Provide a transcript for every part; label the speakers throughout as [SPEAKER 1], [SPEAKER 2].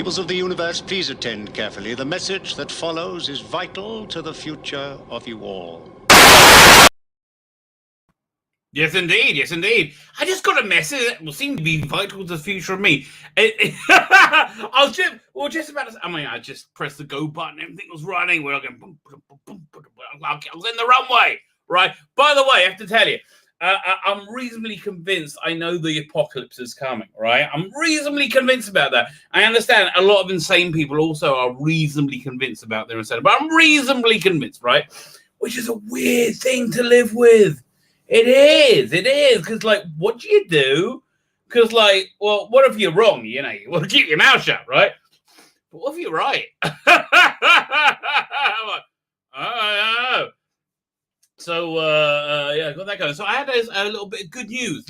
[SPEAKER 1] Peoples of the universe, please attend carefully. The message that follows is vital to the future of you all.
[SPEAKER 2] Yes, indeed. Yes, indeed. I just got a message that will seem to be vital to the future of me. I just pressed the go button. Everything was running. We're going, boom, boom, boom, boom, boom. I was in the runway, right? By the way, I have to tell you, I'm reasonably convinced I know the apocalypse is coming, right? I'm reasonably convinced about that. I understand a lot of insane people also are reasonably convinced about their insanity, but I'm reasonably convinced, right? Which is a weird thing to live with. It is, because, like, what do you do? Because, like, well, what if you're wrong? You know, you want to keep your mouth shut, right? But what if you're right? Oh. So, yeah, got that going. So I had a little bit of good news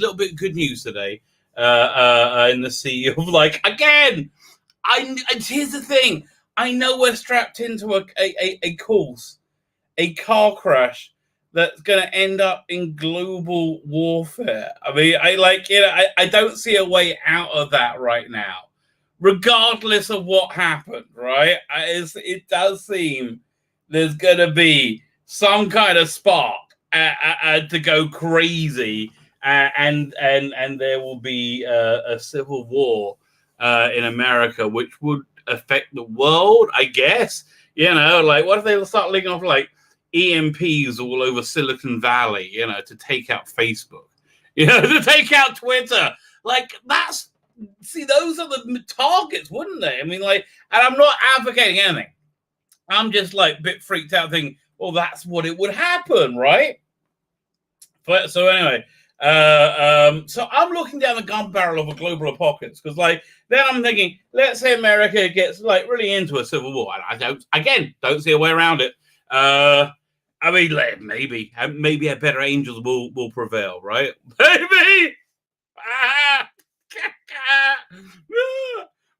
[SPEAKER 2] today in the sea of, like, again, here's the thing. I know we're strapped into a course, a car crash that's going to end up in global warfare. I mean, I don't see a way out of that right now, regardless of what happened, right? It does seem there's going to be some kind of spark to go crazy, and there will be a civil war in America, which would affect the world, I guess. You know, like, what if they start linking off, like, EMPs all over Silicon Valley, you know, to take out Facebook, you know, to take out Twitter? Like, those are the targets, wouldn't they? I mean, like, and I'm not advocating anything. I'm just, like, a bit freaked out thinking, well, that's what it would happen, right? But so anyway, so I'm looking down the gun barrel of a global apocalypse, because, like, then I'm thinking, let's say America gets, like, really into a civil war. I don't see a way around it. I mean, maybe a better angels will prevail, right? Maybe.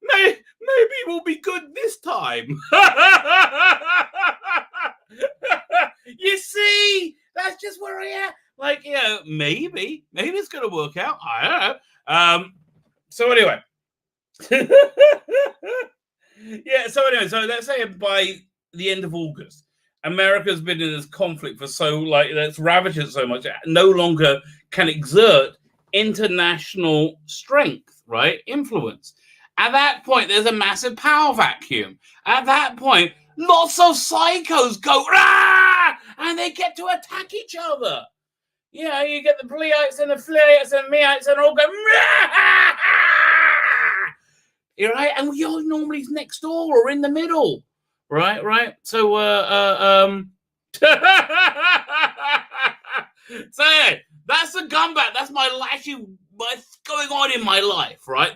[SPEAKER 2] Maybe we'll be good this time. You see, that's just where I am. Like, you know, maybe it's gonna work out. I don't know. So anyway. Yeah, so let's say by the end of August, America's been in this conflict for that's ravaged it so much, it no longer can exert international strength, right? Influence. At that point, there's a massive power vacuum. At that point, lots of psychos go, rah! And they get to attack each other. You know, you get the Pleites and the Fleites and Meites and all go, rah! You're right, and you're normally next door or in the middle. Right. So, so that's the comeback. That's what's going on in my life, right?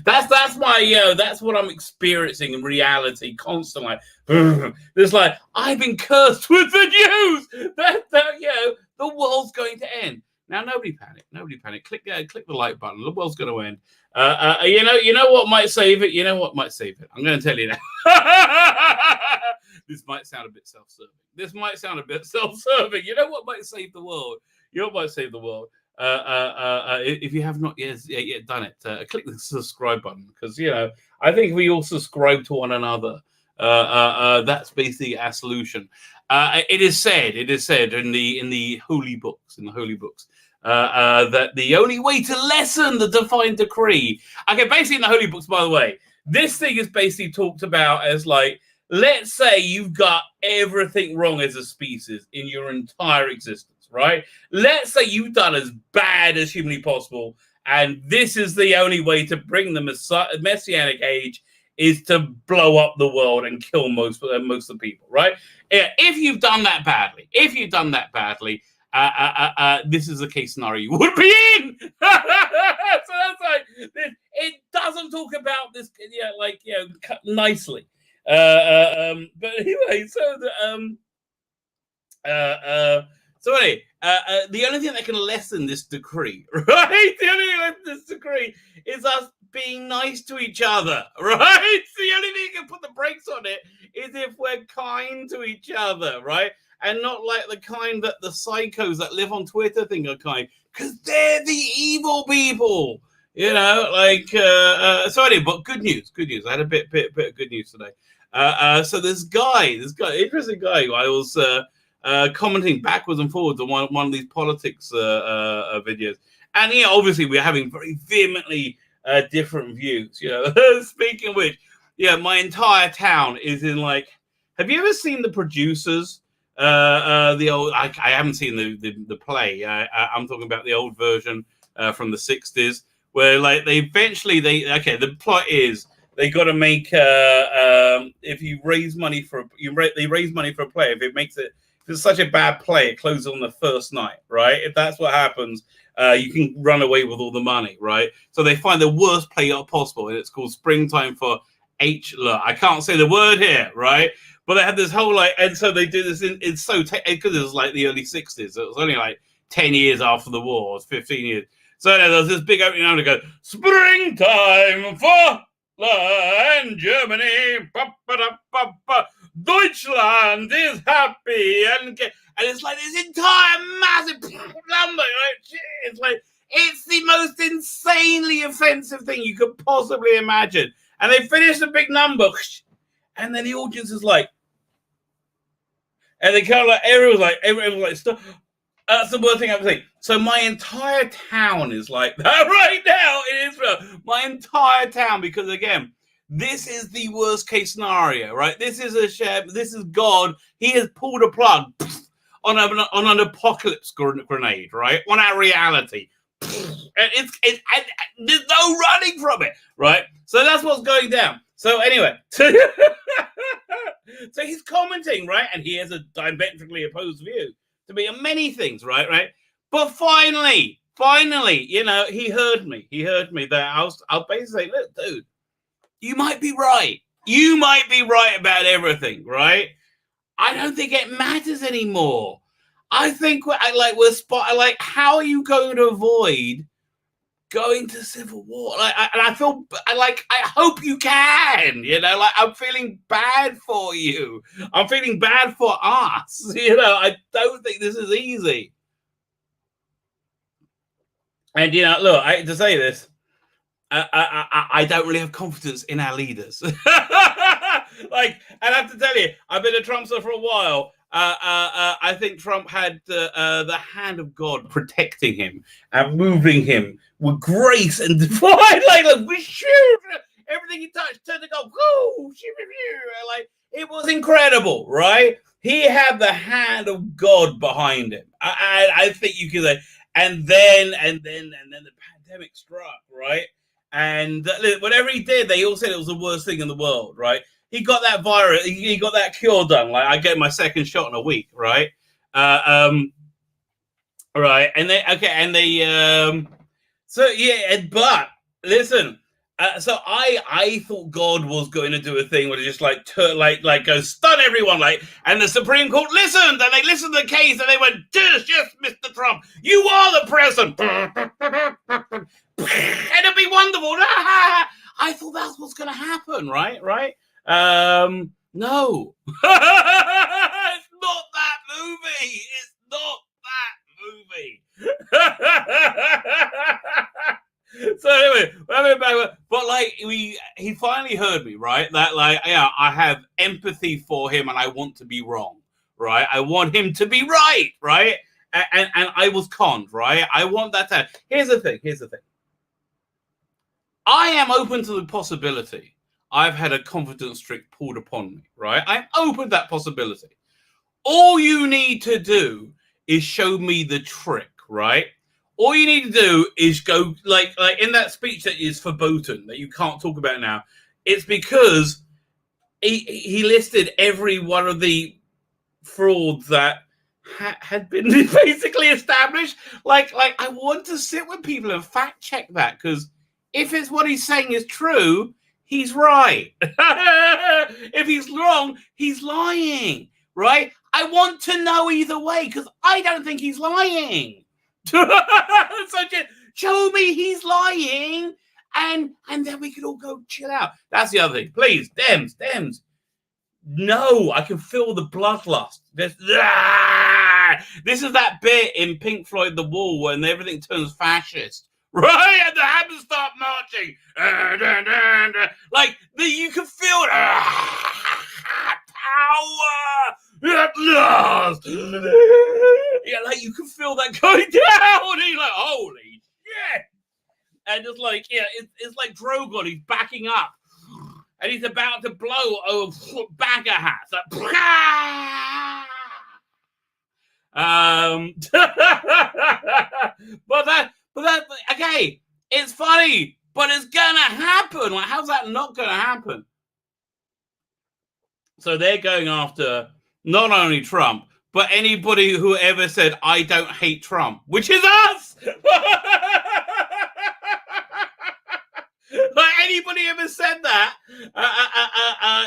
[SPEAKER 2] That's what I'm experiencing in reality constantly. It's like, I've been cursed with the news that the world's going to end. Now, nobody panic. Click the like button. The world's going to end. You know what might save it? I'm going to tell you now. This might sound a bit self-serving. You know what might save the world? If you have not yet done it, click the subscribe button, because, you know, I think we all subscribe to one another. That's basically our solution. It is said in the holy books, that the only way to lessen the divine decree. Okay, basically in the holy books, by the way, this thing is basically talked about as, like, let's say you've got everything wrong as a species in your entire existence, right? Let's say you've done as bad as humanly possible, and this is the only way to bring the messianic age is to blow up the world and kill most of the people, right? If you've done that badly, this is the case scenario you would be in. So that's like, it doesn't talk about this, nicely. But anyway, the only thing that can lessen this decree, right? The only thing that lessen this decree is us being nice to each other, right? The only thing that can put the brakes on it is if we're kind to each other, right? And not like the kind that the psychos that live on Twitter think are kind, because they're the evil people. You know, like so anyway, but good news. I had a bit of good news today. So this guy, interesting guy who I was commenting backwards and forwards on one of these politics videos, and obviously we're having very vehemently different views. Speaking of which, my entire town is in like. Have you ever seen The Producers? The old. I haven't seen the play. I'm talking about the old version from the 60s. Where like the plot is they got to make if you raise money for they raise money for a play. If it's such a bad play, it closes on the first night, right? If that's what happens, you can run away with all the money, right? So they find the worst play possible, and it's called Springtime for Look, I can't say the word here, right? But they had this whole and so they do this it's so because it was like the early 60s. So it was only like 10 years after the war, or 15 years. So there's this big opening and go, springtime for Germany. Deutschland is happy. And it's like this entire massive number. It's like, it's the most insanely offensive thing you could possibly imagine. And they finish the big number. And then the audience is like, and they kind of like, everyone's like, stop. That's the worst thing I've seen. So my entire town is like that right now in Israel. My entire town, because again, this is the worst case scenario, right? This is this is God. He has pulled a plug on an apocalypse grenade, right? On our reality. And there's no running from it, right? So that's what's going down. So anyway, so he's commenting, right? And he has a diametrically opposed view to me on many things, right? But finally, he heard me. He heard me there. I'll basically say, look, dude, you might be right. You might be right about everything, right? I don't think it matters anymore. I think how are you going to avoid going to civil war? I hope you can, I'm feeling bad for you. I'm feeling bad for us. I don't think this is easy. And, look, I hate to say this, I don't really have confidence in our leaders. And I have to tell you, I've been a Trumpster for a while. I think Trump had the hand of God protecting him and moving him with grace and divine, everything he touched turned to go, whoo, it was incredible, right? He had the hand of God behind him. I think you can say, and then the pandemic struck, right? And whatever he did, they all said it was the worst thing in the world, right? He got that virus. He got that cure done. Like I get my second shot in a week, right? Right. And but listen. So I thought God was going to do a thing where it just go stun everyone, and the Supreme Court listened, and they listened to the case, and they went, yes, Mr. Trump, you are the president. And it'd be wonderful. I thought that's what's going to happen, right? No. It's not that movie. It's not that movie. So anyway, but he finally heard me, right? That I have empathy for him, and I want to be wrong, right? I want him to be right, right? And I was conned, right? I want that to. Here's the thing. I am open to the possibility I've had a confidence streak pulled upon me, right? I'm open to that possibility. All you need to do is show me the trick, right? All you need to do is go, like in that speech that is verboten, that you can't talk about now, it's because he listed every one of the frauds that had been basically established. I want to sit with people and fact check that, because if it's what he's saying is true, he's right. If he's wrong, he's lying, right? I want to know either way, because I don't think he's lying. So just show me he's lying, and then we can all go chill out. That's the other thing. Please, Dems. No, I can feel the bloodlust. This is that bit in Pink Floyd The Wall when everything turns fascist. right? And the hammers start marching. Like, you can feel it. Power at last. Yeah, like, you can feel that going down. And you're like, holy shit. And just like, yeah, it's like Drogon. He's backing up. And he's about to blow a bagger hat. Like, but that, okay, it's funny, but it's gonna happen. Like, how's that not gonna happen? So they're going after not only Trump, but anybody who ever said, I don't hate Trump, which is us. Like, anybody ever said that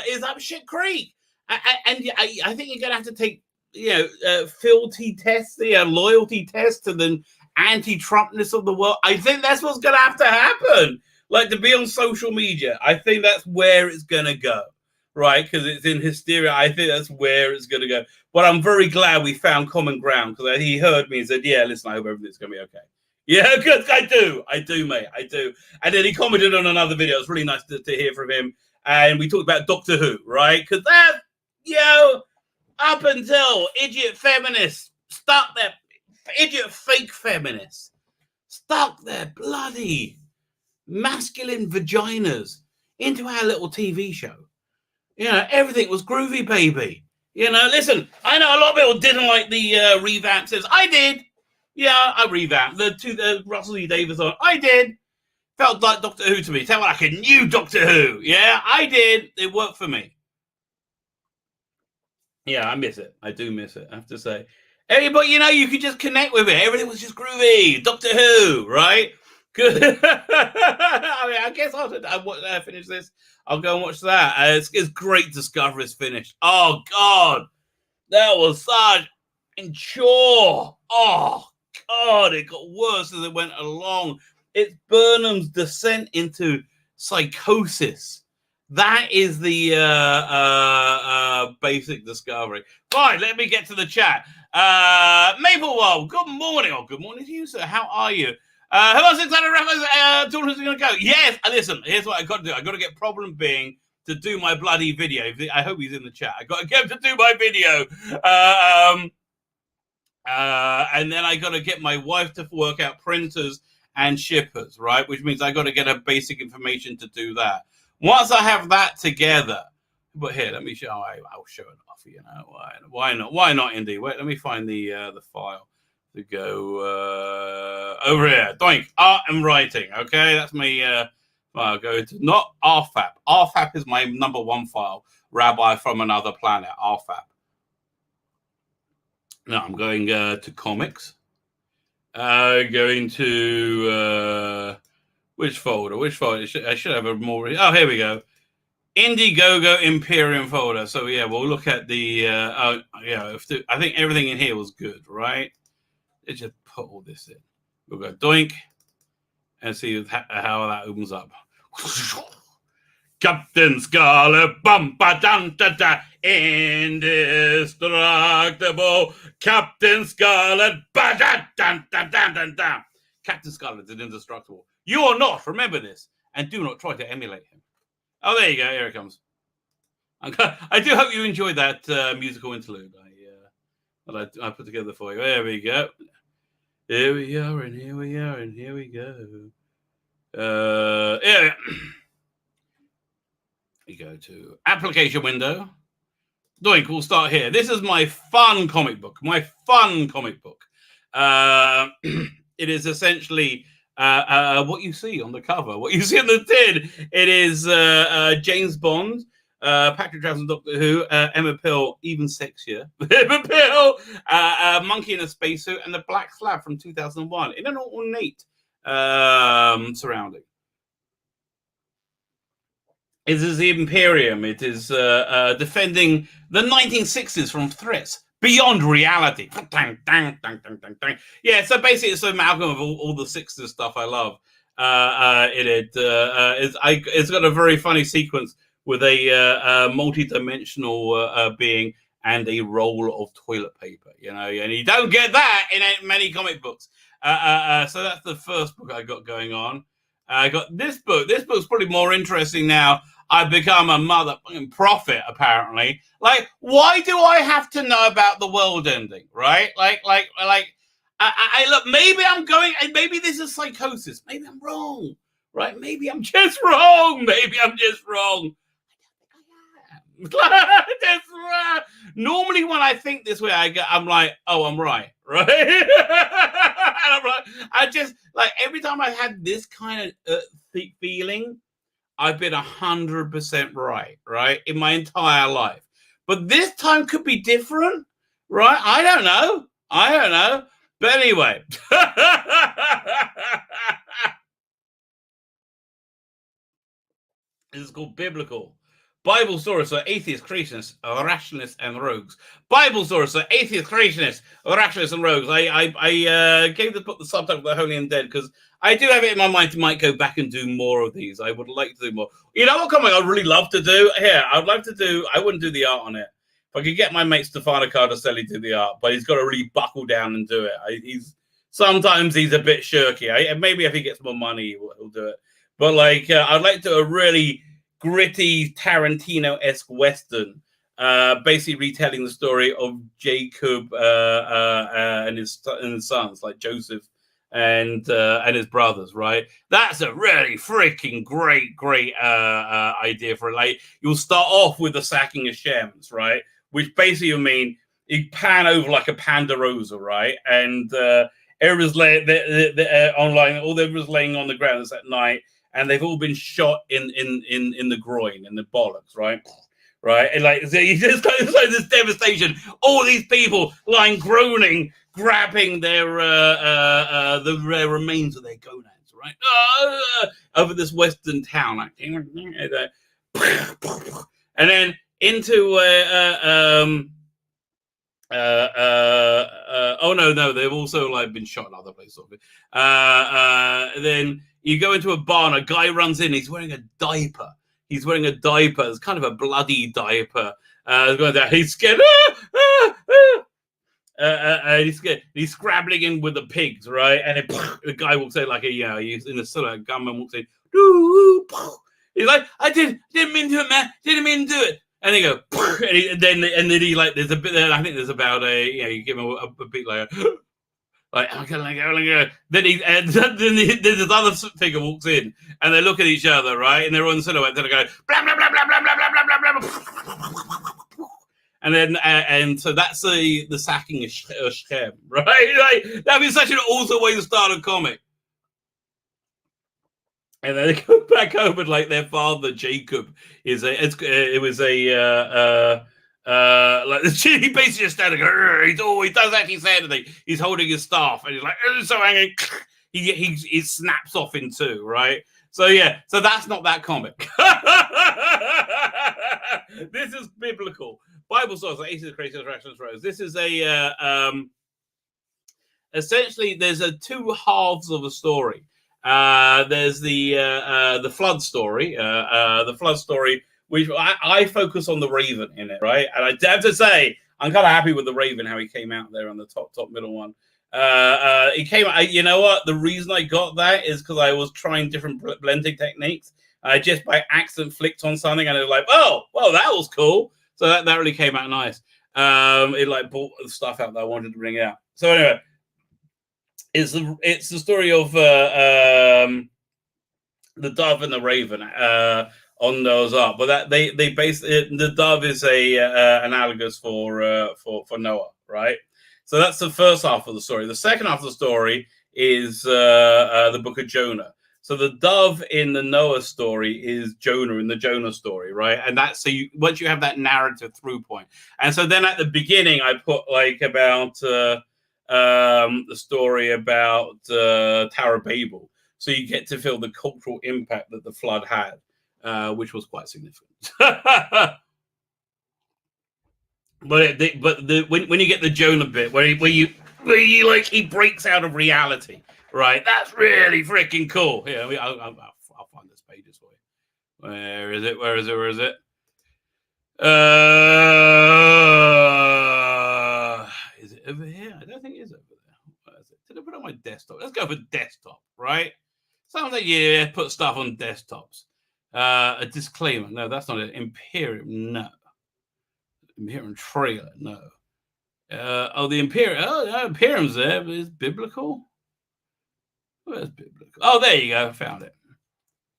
[SPEAKER 2] is up shit creek. And I think you're gonna have to take, fealty tests, loyalty tests, and then anti-Trumpness of the world. I think that's what's gonna have to happen. Like, to be on social media, I think that's where it's gonna go, right? Because it's in hysteria. I think that's where it's gonna go. But I'm very glad we found common ground, because he heard me and said, "Yeah, listen, I hope everything's gonna be okay." Yeah, good. I do, mate. I do. And then he commented on another video. It's really nice to hear from him. And we talked about Doctor Who, right? Because that, up until idiot feminists stuck their idiot fake feminists stuck their bloody masculine vaginas into our little TV show. Everything was groovy, baby. Listen, I know a lot of people didn't like the revamps. I did. Yeah, I revamped the Russell E. Davies on. I did. Felt like Doctor Who to me. Felt like a new Doctor Who. Yeah, I did. It worked for me. Yeah, I miss it. I do miss it, I have to say. But, you could just connect with it. Everything was just groovy. Doctor Who, right? Good. I guess after I finish this, I'll go and watch that. It's great Discovery's finished. Oh, God. That was such a chore. Oh, God, it got worse as it went along. It's Burnham's descent into psychosis. That is the basic Discovery. Fine, let me get to the chat. Maplewell, good morning. Oh, good morning to you, sir. How are you? Who else is excited? Rabbi, who's going to go? Yes, listen, here's what I got to do. I got to get Problem Being to do my bloody video. I hope he's in the chat. I got to get him to do my video. And then I got to get my wife to work out printers and shippers, right? Which means I got to get her basic information to do that. Once I have that together, but here, let me show. I'll show it off. Why not? Why not? Indeed. Wait, let me find the file to go over here. Doink, art and writing. Okay, that's my file. Go to not RFAP. RFAP is my number one file. Rabbi from Another Planet. RFAP. Now I'm going to comics. Going to which folder? I should have a more. Oh, here we go. Indiegogo Imperium folder. So yeah, we'll look at the. I think everything in here was good, right? Let's just put all this in. We'll go doink and see how that opens up. Captain Scarlet, bum-ba-dum-da-da, indestructible. Captain Scarlet, ba-da-dum-dum-dum-dum. Captain Scarlet is indestructible. You are not, remember this, and do not try to emulate him. Oh, there you go, here it comes. I do hope you enjoyed that musical interlude that I put together for you. There we go. Here we are, and here we are, and here we go. Yeah. We go to application window. Doink, we'll start here. This is my fun comic book. It is essentially what you see on the cover, what you see on the tin. It is James Bond, Patrick Troughton, Doctor Who, Emma Pill, even sexier. Emma Pill, Monkey in a Spacesuit, and the Black Slab from 2001 in an ornate surrounding. It is the Imperium. It is defending the 1960s from threats beyond reality. Yeah, so basically it's an amalgam of all the 60s stuff I love. It's got a very funny sequence with a multi-dimensional being and a roll of toilet paper, and you don't get that in many comic books. So that's the first book I got going on. I got this book. This book's probably more interesting now. I've become a motherfucking prophet, apparently. Like, why do I have to know about the world ending, right? I look, maybe I'm going, and maybe this is psychosis. Maybe I'm wrong, right? Maybe I'm just wrong. Maybe I'm just wrong. Normally when I think this way, I'm like, oh, I'm right, right? And I'm like, I just like every time I've had this kind of feeling, I've been 100% right in my entire life. But this time could be different, right? I don't know. But anyway. This is called biblical. Bible stories are atheists, creationists, rationalists, and rogues. Bible stories are atheists, creationists, rationalists, and rogues. I gave the book the subtitle "The Holy and Dead" because I do have it in my mind to might go back and do more of these. I would like to do more. You know what comic I'd really love to do? Here, I'd like to do. I wouldn't do the art on it. If I could get my mate Stefano Cardacelli to do the art, but he's got to really buckle down and do it. Sometimes he's a bit shirky. Maybe if he gets more money, he'll do it. But like, I'd like to do a really gritty Tarantino-esque Western, basically retelling the story of Jacob and his sons, like Joseph and his brothers, right? That's a really freaking great idea for it. Like, you'll start off with the sacking of Shem's, right? Which basically will mean you pan over like a Ponderosa, right? And everyone's online, all everyone's laying on the ground. It's at night. And they've all been shot in the groin, in the bollocks, right? And like, so you just got this devastation. All these people lying groaning, grabbing their remains of their gonads, right? Over this western town, like, and then into oh no, they've also like been shot in other places. Then you go into a barn, a guy runs in, he's wearing a diaper. It's kind of a bloody diaper. He's scared. He's scared. He's scrabbling in with the pigs, right? And the guy walks in like he's in a sort of gunman walks in. He's like, I didn't mean to do it, man. Didn't mean to do it. And they go, and then he like, there's a bit there. I think there's about you give him a bit like. Like, I'm gonna go. Then then this other figure walks in, and they look at each other, right? And they're on silhouette. Then they go blah blah blah blah blah blah blah blah blah blah. And then and so that's the sacking of Shechem, right? Like, that'd be such an awesome way to start a comic. And then they go back over like their father Jacob is like he basically just standing. He does actually say anything. He's holding his staff, and he's like, so angry. He snaps off in two, right? So yeah, so that's not that comic. This is biblical. Bible source, like Aces, Creators, Rations, Rose. This is essentially there's two halves of a story. There's the flood story. The flood story, which I focus on the Raven in it, right? And I have to say, I'm kind of happy with the Raven, how he came out there on the top middle one. He came out, you know what? The reason I got that is because I was trying different blending techniques. I just by accident flicked on something and it was like, oh, well, that was cool. So that really came out nice. It like brought the stuff out that I wanted to bring out. So anyway, it's the story of the dove and the raven on Noah's Ark, but that they base it, the dove is analogous for Noah, right? So that's the first half of the story. The second half of the story is the book of Jonah. So the dove in the Noah story is Jonah in the Jonah story, right? And that's once you have that narrative through point. And so then at the beginning, I put like about the story about Tower of Babel. So you get to feel the cultural impact that the flood had, which was quite significant. But when you get the Jonah bit, where you like he breaks out of reality, right? That's really freaking cool. Yeah, I'll find this pages for you. Where is it? Is it over here? I don't think it is over there. Where is it? Did I put it on my desktop. Let's go for desktop, right? Sounds like, yeah, put stuff on desktops. A disclaimer. No, that's not it. Imperium, no. Imperium trailer, no. The Imperium. Oh, no, Imperium's there, but it's biblical. Where's biblical? Oh, there you go. Found it.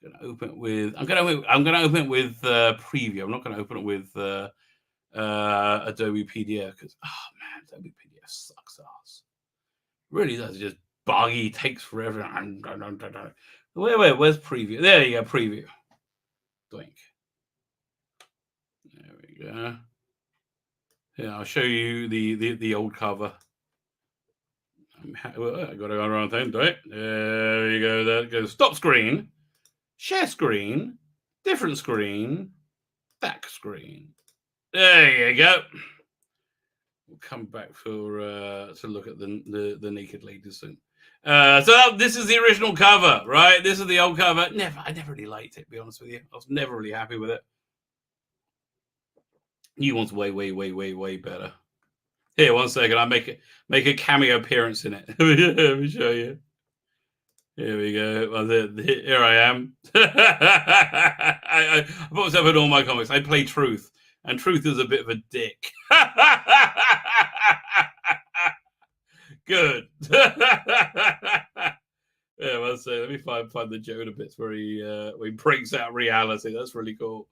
[SPEAKER 2] I'm gonna open it with preview. I'm not gonna open it with Adobe PDF because Adobe PDF sucks ass. Really does. It just buggy, takes forever. Wait, where's preview? There you go, preview. Doink. There we go. Yeah, I'll show you the old cover. I got to go around thing, do it. There you go. That goes stop screen, share screen, different screen, back screen. There you go. We'll come back for to look at the naked ladies soon. So this is the original cover, right? This is the old cover. I never really liked it, to be honest with you. I was never really happy with it. New one's way better. Here, 1 second. I make a cameo appearance in it. Let me show you. Here we go. Here I am. I put myself in all my comics. I play Truth, and Truth is a bit of a dick. Good. Yeah, well, so let me find the Jonah bits where he breaks out reality. That's really cool.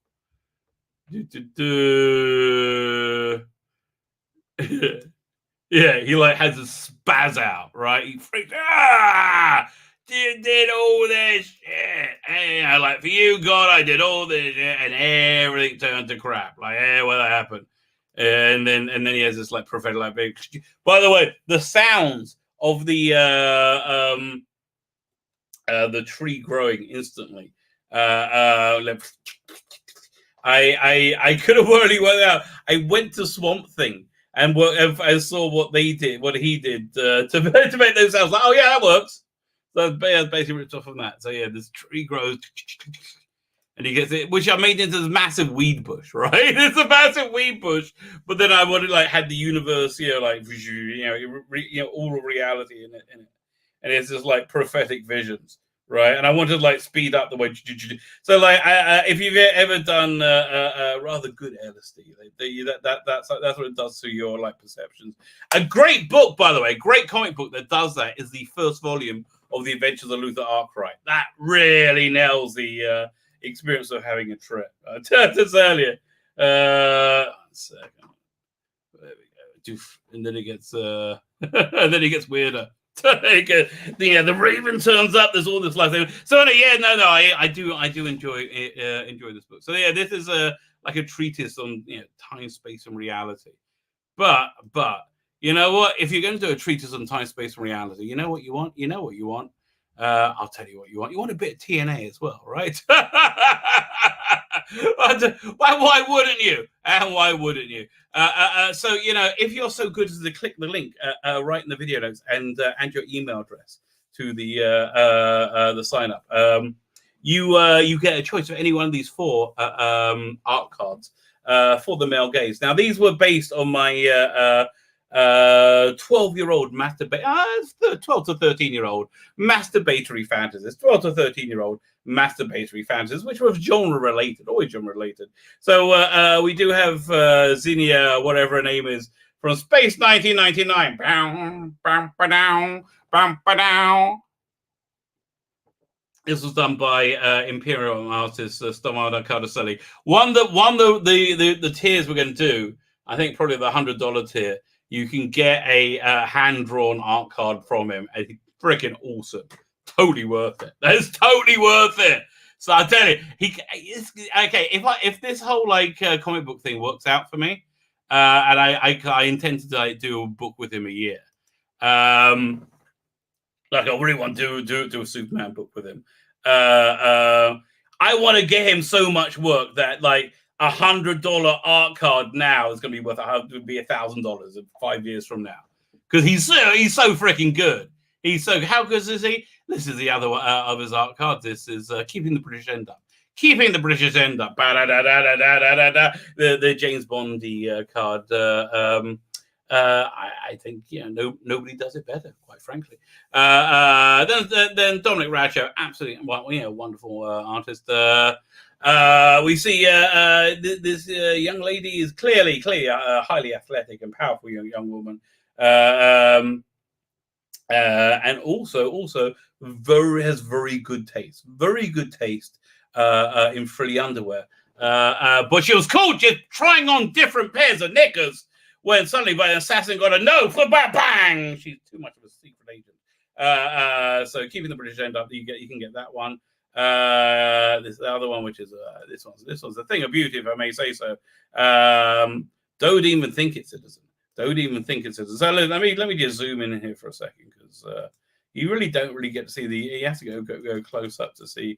[SPEAKER 2] Yeah, he like has a spaz out, right? He freaks. Did all this shit. And I like, for you, God, I did all this shit, and everything turned to crap. Like, what happened? And then he has this like prophetic like. By the way, the sounds of the tree growing instantly. I could have already worked out. I went to Swamp Thing and I saw what he did to make those sounds. Like, oh yeah, that works. So basically ripped off from that. So yeah, this tree grows, and he gets it, which I made into this massive weed bush, right? It's a massive weed bush, but then I wanted had the universe, all reality in it, and it's just like prophetic visions. Right, and I wanted to speed up the way. So if you've ever done rather good LSD, that's what it does to your perceptions. A great book, by the way, great comic book that does that is the first volume of the Adventures of Luther Arkwright. That really nails the experience of having a trip. I said this earlier. 1 second. There we go. And then it gets weirder. The raven turns up. There's all this life. So I do enjoy this book. So yeah, this is a treatise on time, space, and reality. But you know what? If you're going to do a treatise on time, space, and reality, you know what you want. I'll tell you what you want. You want a bit of TNA as well, right? Why wouldn't you? And why wouldn't you? So if you're so good as to click the link right in the video notes and your email address to the sign up, you get a choice of any one of these 4 art cards for the male gaze. Now these were based on my 12-year-old 12 to 13-year-old masturbatory fantasies, 12 to 13-year-old masturbatory fantasies, which was always genre related. So we do have Zinnia, whatever her name is, from Space 1999. This was done by Imperial artist Stomada Cardacelli. The tiers we're going to do, I think probably the $100 tier. You can get a hand-drawn art card from him. It's freaking awesome. Totally worth it. That's totally worth it. So I tell you, if this whole comic book thing works out for me, and I intend to do a book with him a year. I really want to do a Superman book with him. I want to get him so much work that $100 art card now is going to be worth $1,000 in 5 years from now, because he's so freaking good. How good is he? This is the other of his art cards. This is keeping the British end up. Keeping the British end up. The James Bondy card. I think nobody does it better, quite frankly. Then Dominic Radcho, absolutely wonderful artist. We see this young lady is clearly a highly athletic and powerful young woman, and also has very good taste in frilly underwear. But she was caught just trying on different pairs of knickers when suddenly by an assassin got a no for bang. She's too much of a secret agent. So keeping the British end up, you can get that one. This the other one, which is this one's a thing of beauty, if I may say so. Don't even think it's Citizen. Don't even think it's Citizen. So let me just zoom in here for a second, because you really don't get to see you have to go close up to see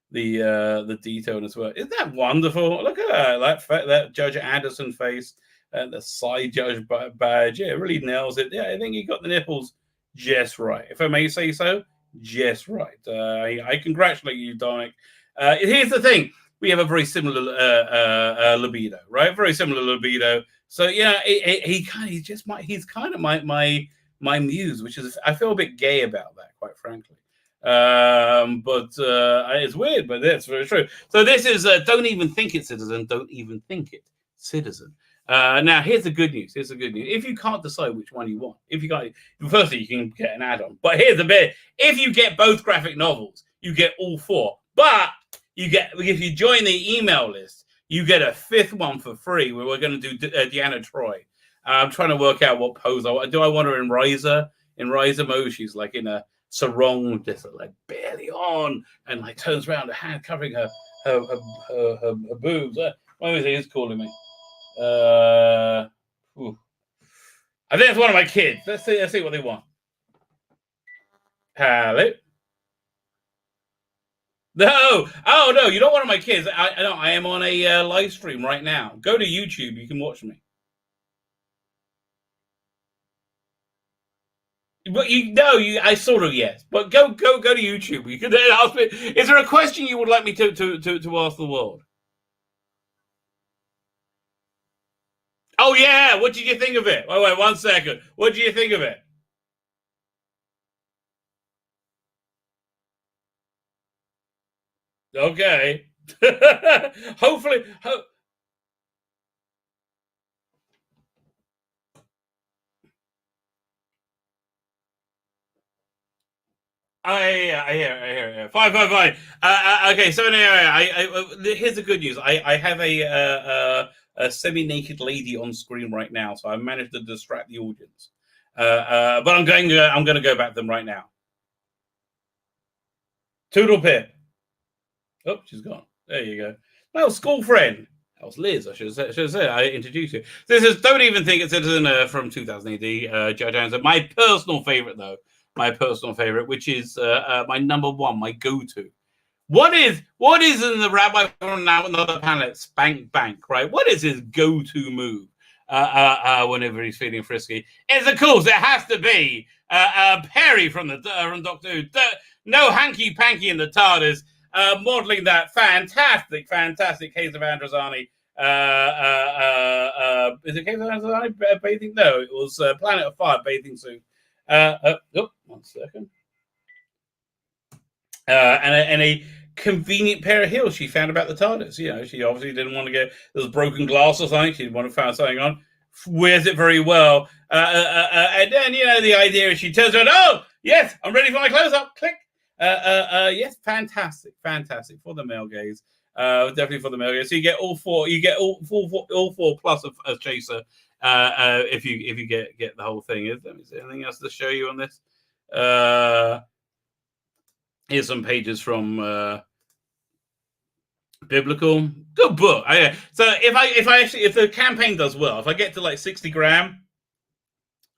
[SPEAKER 2] the detail as well. Isn't that wonderful? Look at that Judge Anderson face and the side judge badge. Yeah, it really nails it. Yeah, I think he got the nipples just right, if I may say so. Just right. I congratulate you, Dominic. Here's the thing: we have a very similar libido, right? Very similar libido. So yeah, he's kind of my muse, which is, I feel a bit gay about that, quite frankly. But it's weird, but that's very true. So this is Don't Even Think It, Citizen. Don't Even Think It, Citizen. Now here's the good news. If you can't decide which one you want, firstly you can get an add-on. But here's the bit: if you get both graphic novels, you get all four. But if you join the email list, you get a fifth one for free, where we're going to do Deanna Troi. I'm trying to work out what pose I want her in Riser. In Riser mode, she's like in a sarong, just like barely on, and like turns around, her hand covering her boobs. What was he calling me? I think it's one of my kids. Let's see what they want. Hello. No. Oh no, you're not one of my kids. I am on a live stream right now. Go to YouTube. You can watch me. But I sort of, yes. But go to YouTube. You can ask me. Is there a question you would like me to ask the world? Oh yeah, what did you think of it? Wait, 1 second. What did you think of it? Okay. Hopefully. I hear. Fine. Okay, so anyway, here's the good news. I have a semi-naked lady on screen right now, so I managed to distract the audience. But I'm going to go back to them right now. Toodle Pip. Oh, she's gone. There you go. Well, school friend. That was Liz. I should have said. I introduced you. This is Don't Even Think It's Citizen from 2000 AD. Judge Anderson. My personal favorite, though. Which is my number one, my go-to. What is in the Rabbi from now another planet, Spank Bank, right? What is his go-to move whenever he's feeling frisky? It's, of course, it has to be Perry from Doctor Who. No hanky-panky in the TARDIS, modeling that fantastic case of Androzani. Is it case of Androzani bathing? No, it was Planet of Fire bathing suit. 1 second. And a convenient pair of heels she found about the TARDIS. She obviously didn't want to get there's broken glass or something. She didn't want to find something on. Wears it very well. And then the idea is she turns around. Oh yes, I'm ready for my close up. Click. Yes, fantastic for the male gaze. Definitely for the male gaze. So you get all four. You get all four plus a chaser. If you get the whole thing. Let me see anything else to show you on this. Here's some pages from Biblical. Good book. So if the campaign does well, if I get to like 60 gram,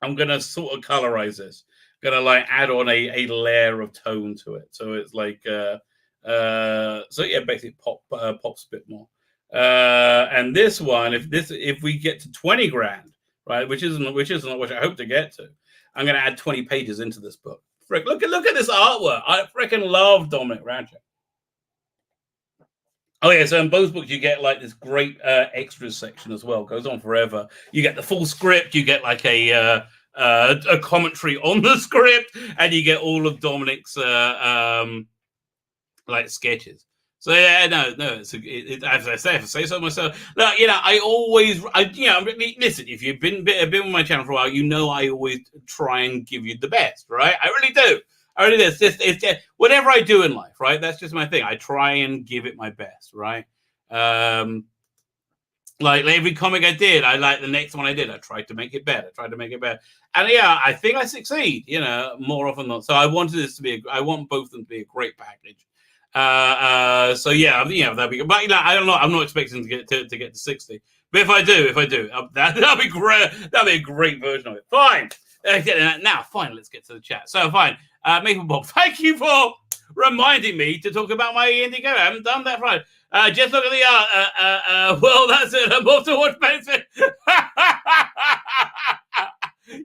[SPEAKER 2] I'm gonna sort of colorize this. Gonna like add on a layer of tone to it, so it's like basically pops a bit more. And this one, if we get to 20 grand, right, which isn't what I hope to get to, I'm gonna add 20 pages into this book. Look at this artwork. I freaking love Dominic Radcho. Oh yeah, so in both books you get like this great extras section as well. Goes on forever. You get the full script. You get like a commentary on the script, and you get all of Dominic's like sketches. So yeah, no, it's as I say, if I say so myself, look, I always, listen. If you've been with my channel for a while, I always try and give you the best, right? I really do. It's just whatever I do in life, right? That's just my thing. I try and give it my best, right? Like every comic I did, I like the next one I did. I tried to make it better. And yeah, I think I succeed. More often than not. So I want both of them to be a great package. So yeah, that'd be good. But I don't know. I'm not expecting to get to 60. But if I do, that'll be great. That'll be a great version of it. Fine. Now, fine. Let's get to the chat. So fine. Maple Bob, thank you for reminding me to talk about my Indigo. I haven't done that right. Just look at the art. Well, that's it. I'm off to watch Benson.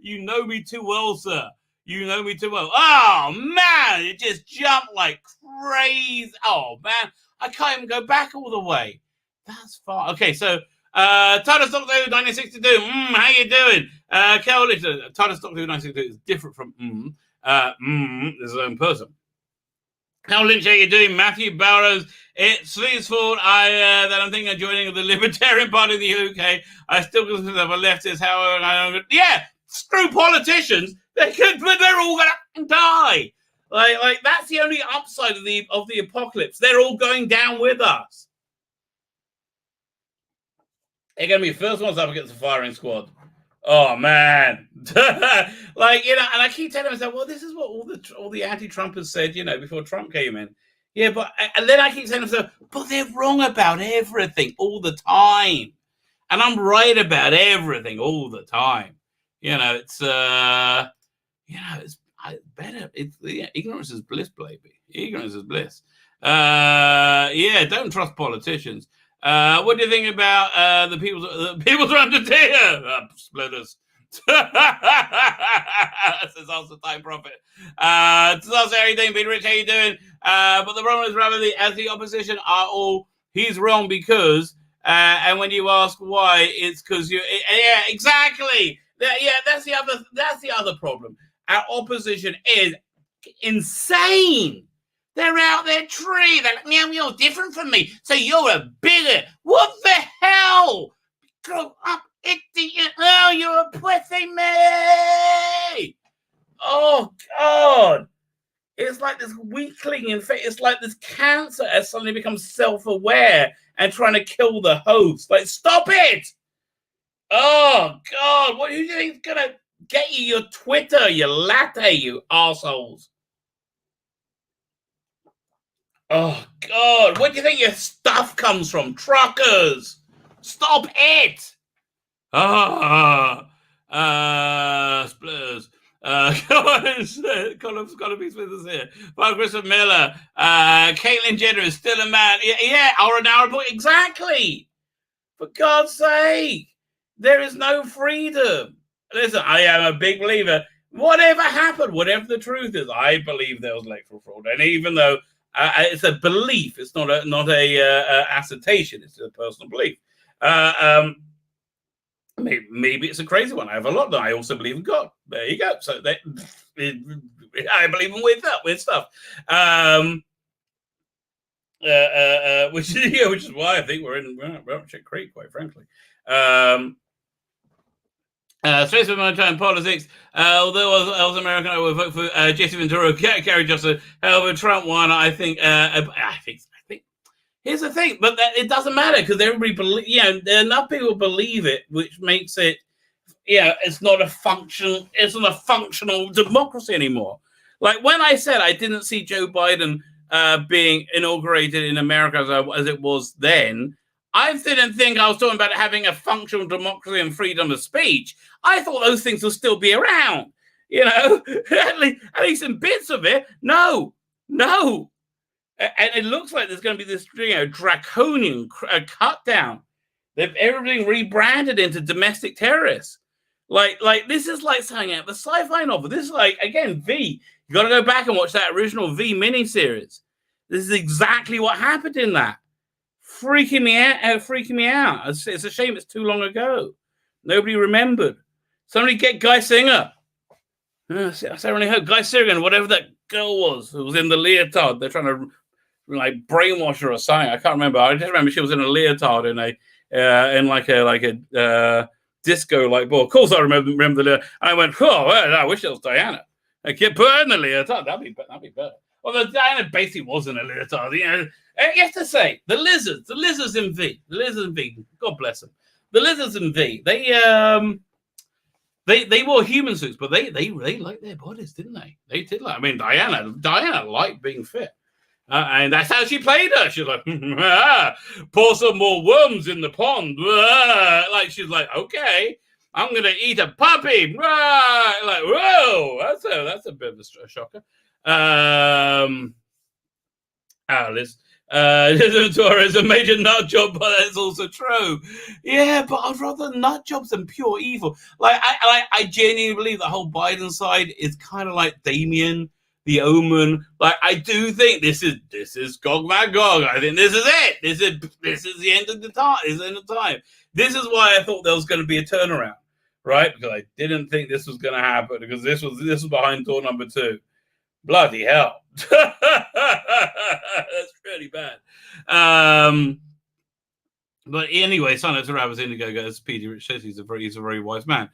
[SPEAKER 2] You know me too well, sir. You know me too well. Oh, man. It just jumped like crazy. Oh, man. I can't even go back all the way. That's far. Okay, so Titus Doctor 1962. How you doing? Carol Litter. Titus Doctor 1962 is different from is his own person. Carol Lynch, how you doing? Matthew Barrows. It's Lee's fault that I'm thinking of joining the Libertarian Party of the UK. I still consider myself a leftist, however, screw politicians. They're all gonna die. Like that's the only upside of the apocalypse. They're all going down with us. They're gonna be the first ones up against the firing squad. Oh man, and I keep telling myself, well, this is what all the anti-Trumpers said, before Trump came in. Yeah, and then I keep saying to myself, but they're wrong about everything all the time, and I'm right about everything all the time. It's better. Ignorance is bliss, baby. Ignorance is bliss. Don't trust politicians. What do you think about the people's run to deer? Splitters. Says also Time Prophet. Says also everything, being rich, how you doing? But the problem is rather as the opposition are all he's wrong because and when you ask why, it's because exactly. That's the other problem. Our opposition is insane. They're out their tree. They're like, you're different from me, so you're a bigot. What the hell? Grow up, idiot. Oh, you're oppressing me. Oh, God. It's like this weakling. In fact, it's like this cancer has suddenly become self-aware and trying to kill the host. Like, stop it. Oh, God. What do you think is going to get you your Twitter, your latte, you assholes? Oh, God. Where do you think your stuff comes from? Truckers. Stop it. Splitters. Colin B. Smith is here. Mark Christopher Miller. Caitlyn Jenner is still a man. Yeah, or an hour. Exactly. For God's sake. There is no freedom. Listen, I am a big believer. Whatever happened, whatever the truth is, I believe there was electoral fraud. And even though it's a belief, it's not a assertion, it's a personal belief. Maybe it's a crazy one. I have a lot. I also believe in God. There you go. So I believe in with stuff. Which is why I think we're in Chick Creek, quite frankly. Straight from my time politics. Although I was American, I would vote for Jesse Ventura, Gary Johnson. However, Trump won. I think. Here's the thing, but it doesn't matter because everybody believe. Enough people believe it, which makes it. It's not a function. It's not a functional democracy anymore. Like when I said I didn't see Joe Biden being inaugurated in America as it was then. I didn't think I was talking about having a functional democracy and freedom of speech. I thought those things would still be around, at least in bits of it. No. And it looks like there's going to be this, draconian cut down. They've everything rebranded into domestic terrorists. Like this is like something out of the sci-fi novel. This is like, again, V. You got to go back and watch that original V miniseries. This is exactly what happened in that. freaking me out. It's a shame it's too long ago. Nobody remembered. Somebody get Guy Singer. I only heard Guy Singer, whatever that girl was who was in the leotard. They're trying to like brainwash her or something. I can't remember. I just remember she was in a leotard in a disco like ball. Of course, I remember the. I went, oh, well, I wish it was Diana. I kept put her in the leotard. That'd be better. Well, Diana basically wasn't a leotard. You know, you have to say the lizards in V, God bless them. The lizards in V. They wore human suits, but they liked their bodies, didn't they? They did like. I mean, Diana liked being fit. And that's how she played her. She's like, pour some more worms in the pond. Like she's like, okay, I'm gonna eat a puppy. Like, whoa, that's a bit of a shocker. Alice, Torres, a major nut job, but that's also true. Yeah, but I'd rather nut jobs than pure evil. Like, I genuinely believe the whole Biden side is kind of like Damien. The Omen, like I do think this is Gog Magog. I think this is it. This is the end of the time. This is the end of time. This is why I thought there was going to be a turnaround, right? Because I didn't think this was going to happen because this was behind door number 2. Bloody hell, that's really bad. But anyway, Son of Rabbis Indigo goes. P.D. Rich says he's a very wise man.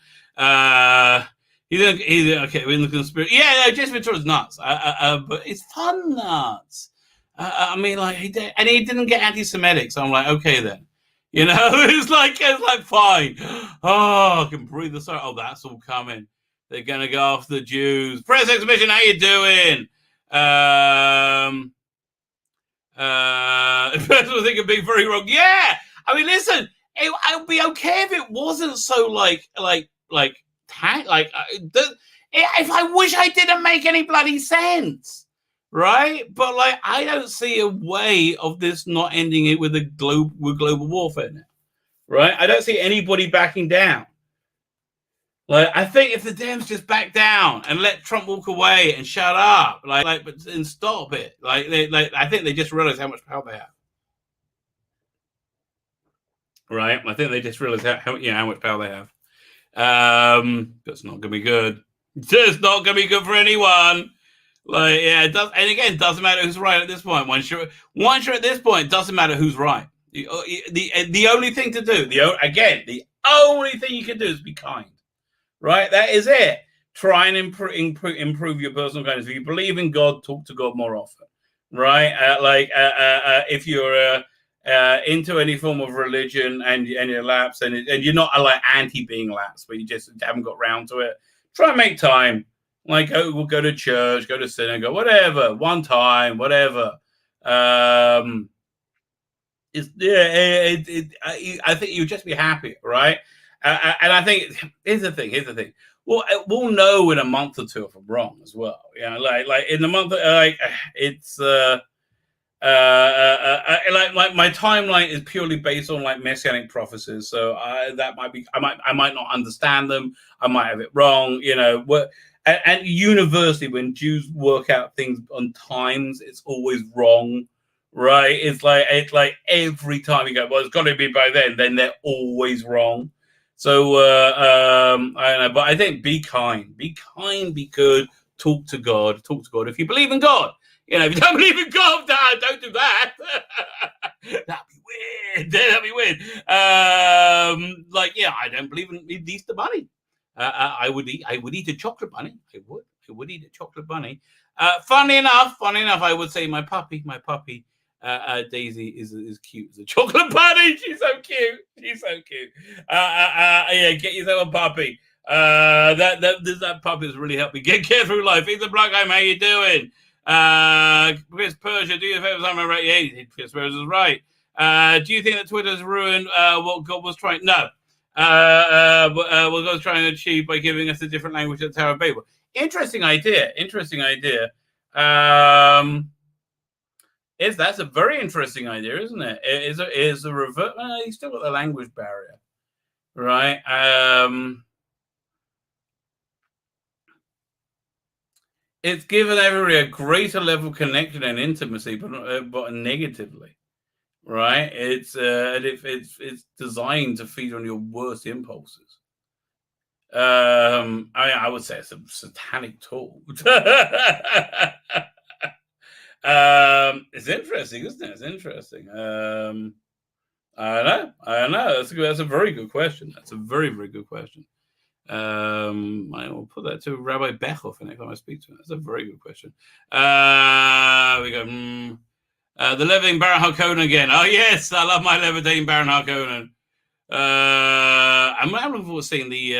[SPEAKER 2] He's okay in the conspiracy. Yeah, no, Jason Ventura's nuts. But it's fun nuts. I mean, like he didn't get anti-Semitic, so I'm like, okay then. You know, it's like fine. Oh, I can breathe the sorrow. Oh, that's all coming. They're gonna go after the Jews. Press exhibition, how you doing? People think of being very wrong. Yeah, I mean, listen, I would be okay if it wasn't so like. If I wish I didn't make any bloody sense, right? But like, I don't see a way of this not ending it with global warfare now, right? I don't see anybody backing down. Like, I think if the Dems just back down and let Trump walk away and shut up, and stop it, I think they just realize how much power they have. Right? I think they just realize how much power they have. That's not gonna be good. It's not gonna be good for anyone. Like, yeah, it does, and again, it doesn't matter who's right at this point. Once you're at this point, it doesn't matter who's right. The only thing to do, the only thing you can do is be kind. Right? That is it. Try and improve your personal kindness. If you believe in God, talk to God more often. Right? If you're into any form of religion and you're lapsed and you're not like anti being lapsed, but you just haven't got round to it, try and make time. Like, we'll go to church, go to synagogue, whatever, one time, whatever. I think you'll just be happy, right? And I think here's the thing. Well, we'll know in a month or two if I'm wrong as well. Yeah, like in the month, it's like my timeline is purely based on like messianic prophecies. So that might be, I might not understand them. I might have it wrong. You know what? And universally, when Jews work out things on times, it's always wrong. Right? It's like every time you go, well, it's got to be by then they're always wrong. So I don't know, but I think be kind, be good, talk to God. If you believe in God, you know, if you don't believe in God, don't do that. That'd be weird. I don't believe in Easter bunny. I would eat a chocolate bunny. I would eat a chocolate bunny. Funny enough, I would say my puppy. Daisy is cute as a chocolate bunny. She's so cute. Yeah, get yourself a puppy. That puppy has really helped me get through life. He's a black guy. How you doing? Chris Persia, do you a favor? I'm right. Yeah, Chris Persia's right. Do you think that Twitter's ruined what God was trying? No. What God was trying to achieve by giving us a different language at Tower of Babel. Interesting idea. That's a very interesting idea, isn't it? Is a revert? You still got the language barrier, right? It's given everybody a greater level of connection and intimacy, but negatively, right? It's and if it's designed to feed on your worst impulses. I would say it's a satanic tool. It's interesting, isn't it? It's interesting. I don't know. That's a very good question. That's a very, very good question. I will put that to Rabbi Bechoff next time I speak to him. That's a very good question. We go. The levitating Baron Harkonnen again. Oh yes, I love my levitating Baron Harkonnen. I'm looking forward to seeing the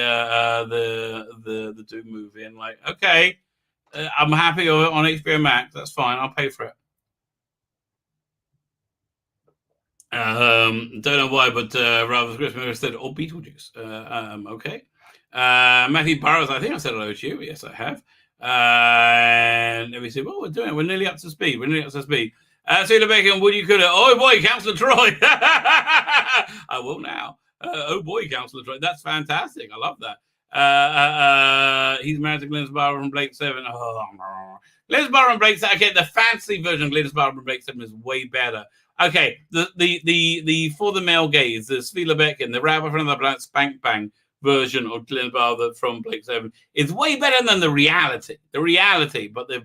[SPEAKER 2] Doom movie, and like, okay, I'm happy on HBO Max. That's fine. I'll pay for it. Don't know why, but rather Christmas said, "Oh, Beetlejuice." Okay. Matthew Burrows, I think I said hello to you. Yes, I have. And we said, "Well, we're doing it. We're nearly up to speed. Sula Bacon, would you could have? Oh boy, Councillor Troy. I will now. Oh boy, Councillor Troy. That's fantastic. I love that. He's married to Glynis Barber from Blake 7. Oh, Glynis Barber and Blake 7. Okay, the fancy version of Glynis Barber and Blake 7 is way better. Okay, the for the male gaze, the Svila Becken, the Rabbi from the Black Spank Bang version of Glynis Barber from Blake 7 is way better than the reality. But the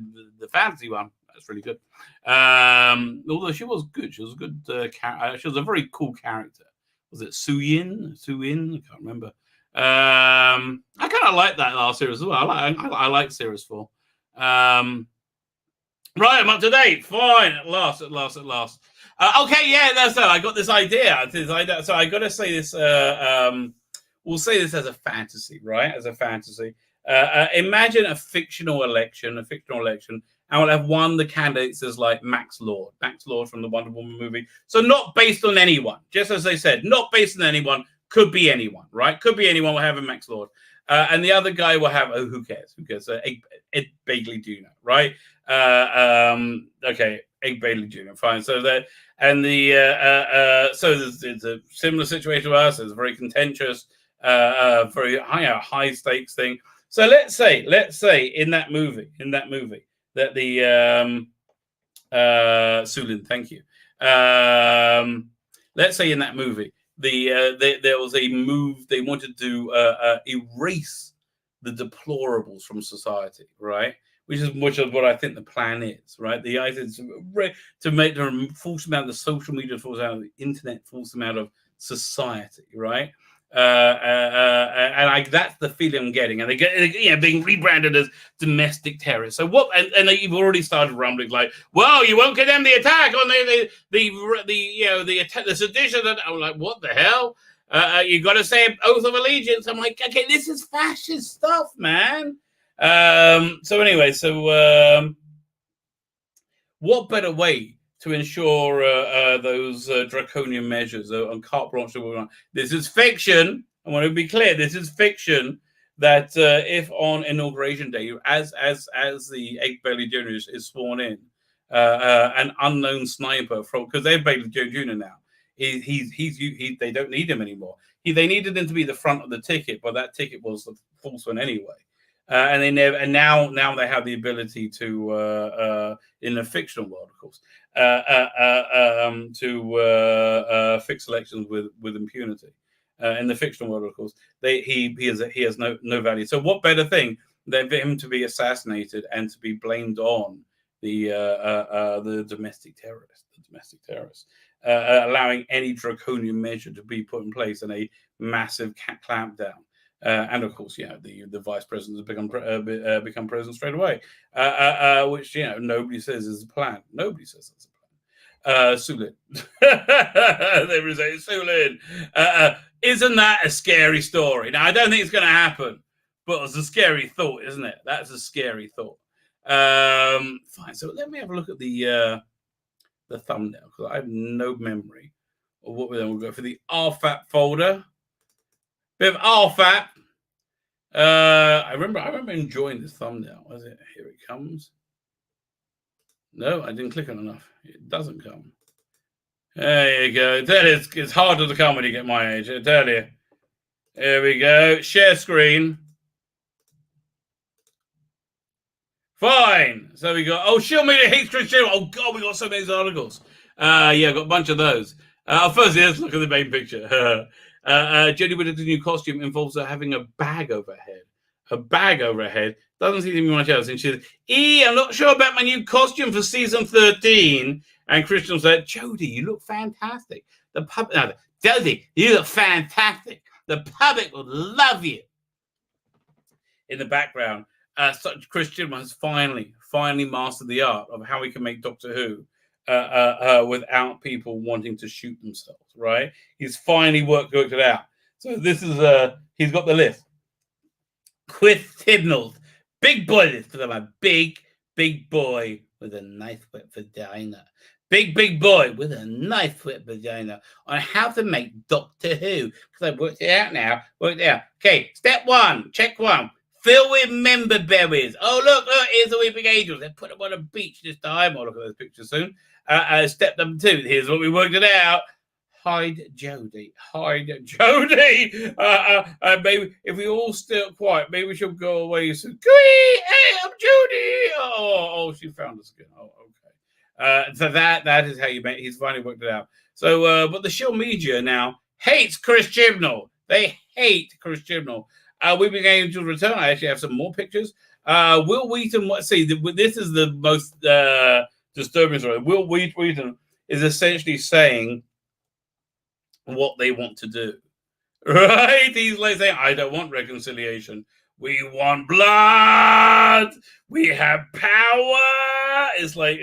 [SPEAKER 2] fantasy one, that's really good. Although she was good. She was a good she was a very cool character. Was it Suyin? I can't remember. I kind of like that last series as well. I like series 4. Right, I'm up to date. Fine, at last. Okay, yeah, that's it. I got this idea. So I got to say this. We'll say this as a fantasy, right? As a fantasy. Imagine a fictional election, and we'll have one of the candidates is like Max Lord from the Wonder Woman movie. So not based on anyone, just as they said, not based on anyone. Could be anyone, right? Could be anyone. We'll have a Max Lord, and the other guy will have. Oh, who cares? Ed Begley Jr. Right? Okay, Ed Begley Jr. Fine. So that and the so it's a similar situation to us. It's very contentious, very high stakes thing. So let's say in that movie that the Sulin, thank you. Let's say in that movie there was a move they wanted to erase the deplorables from society, right? Which is what I think the plan is, right? The idea is to make them force them out of the social media, force them out of the internet, force them out of society, right? And that's the feeling I'm getting, and they get being rebranded as domestic terrorists. So what? And you've already started rumbling like, well, you won't condemn the attack on the sedition. I'm like, what the hell? You got to say oath of allegiance. I'm like, okay, this is fascist stuff, man. So anyway, what better way to ensure those draconian measures on carte blanche? This is fiction. I want to be clear. This is fiction. That if on inauguration day, as the Egg Bailey Jr. is sworn in, an unknown sniper from because they're Bailey Jr. now. They don't need him anymore. They needed him to be the front of the ticket, but that ticket was the false one anyway. And now they have the ability to in a fictional world, of course, to fix elections with impunity. In the fictional world, of course, he has no value. So what better thing than for him to be assassinated and to be blamed on the domestic terrorists, allowing any draconian measure to be put in place in a massive clampdown. And of course, the vice president has become president straight away, which nobody says is a plan. Nobody says that's a plan. Sulin, there is a Sulin. Isn't that a scary story? Now I don't think it's going to happen, but it's a scary thought, isn't it? That's a scary thought. Fine. So let me have a look at the thumbnail because I have no memory of what we'll go for the RFAP folder. Bit of RFAP. I remember enjoying this thumbnail. Was it? Here it comes. No, I didn't click on enough. It doesn't come. There you go. It's harder to come when you get my age, I tell you. Here we go. Share screen. Fine. So we got, show me the history channel. Oh, God, we got so many articles. Yeah, got a bunch of those. First, let's look at the main picture. Jodie Whittaker's new costume involves her having a bag over her head. A bag over her head. Doesn't seem to be much else. And she says, I'm not sure about my new costume for season 13. And Christian said, Jodie, you look fantastic. Jodie, you look fantastic. The public will love you. In the background, such Christian has finally mastered the art of how we can make Doctor Who without people wanting to shoot themselves, right? He's finally worked it out. So this is, he's got the list. Chris CHIBNALL, big boy list, because I'm a big boy with a nice wet vagina. Big boy with a nice wet vagina on how to make Doctor Who. Because I've worked it out now. Okay, step 1, check 1. Fill with member berries. Oh, look, here's the weeping angels. They put them on a beach this time. I'll look at those pictures soon. Step number 2. Here's what we worked it out. Hide Jodie. Maybe if we all stay quiet, maybe she'll go away and say, hey, I'm Jodie. Oh, she found us again. Oh, okay. So that is how you make. He's finally worked it out. So, but the show media now hates Chris CHIBNALL. They hate Chris CHIBNALL. We began to return. I actually have some more pictures. Will Wheaton, this is the most disturbing story. Will Wheaton is essentially saying what they want to do. Right? He's like saying, I don't want reconciliation. We want blood. We have power. It's like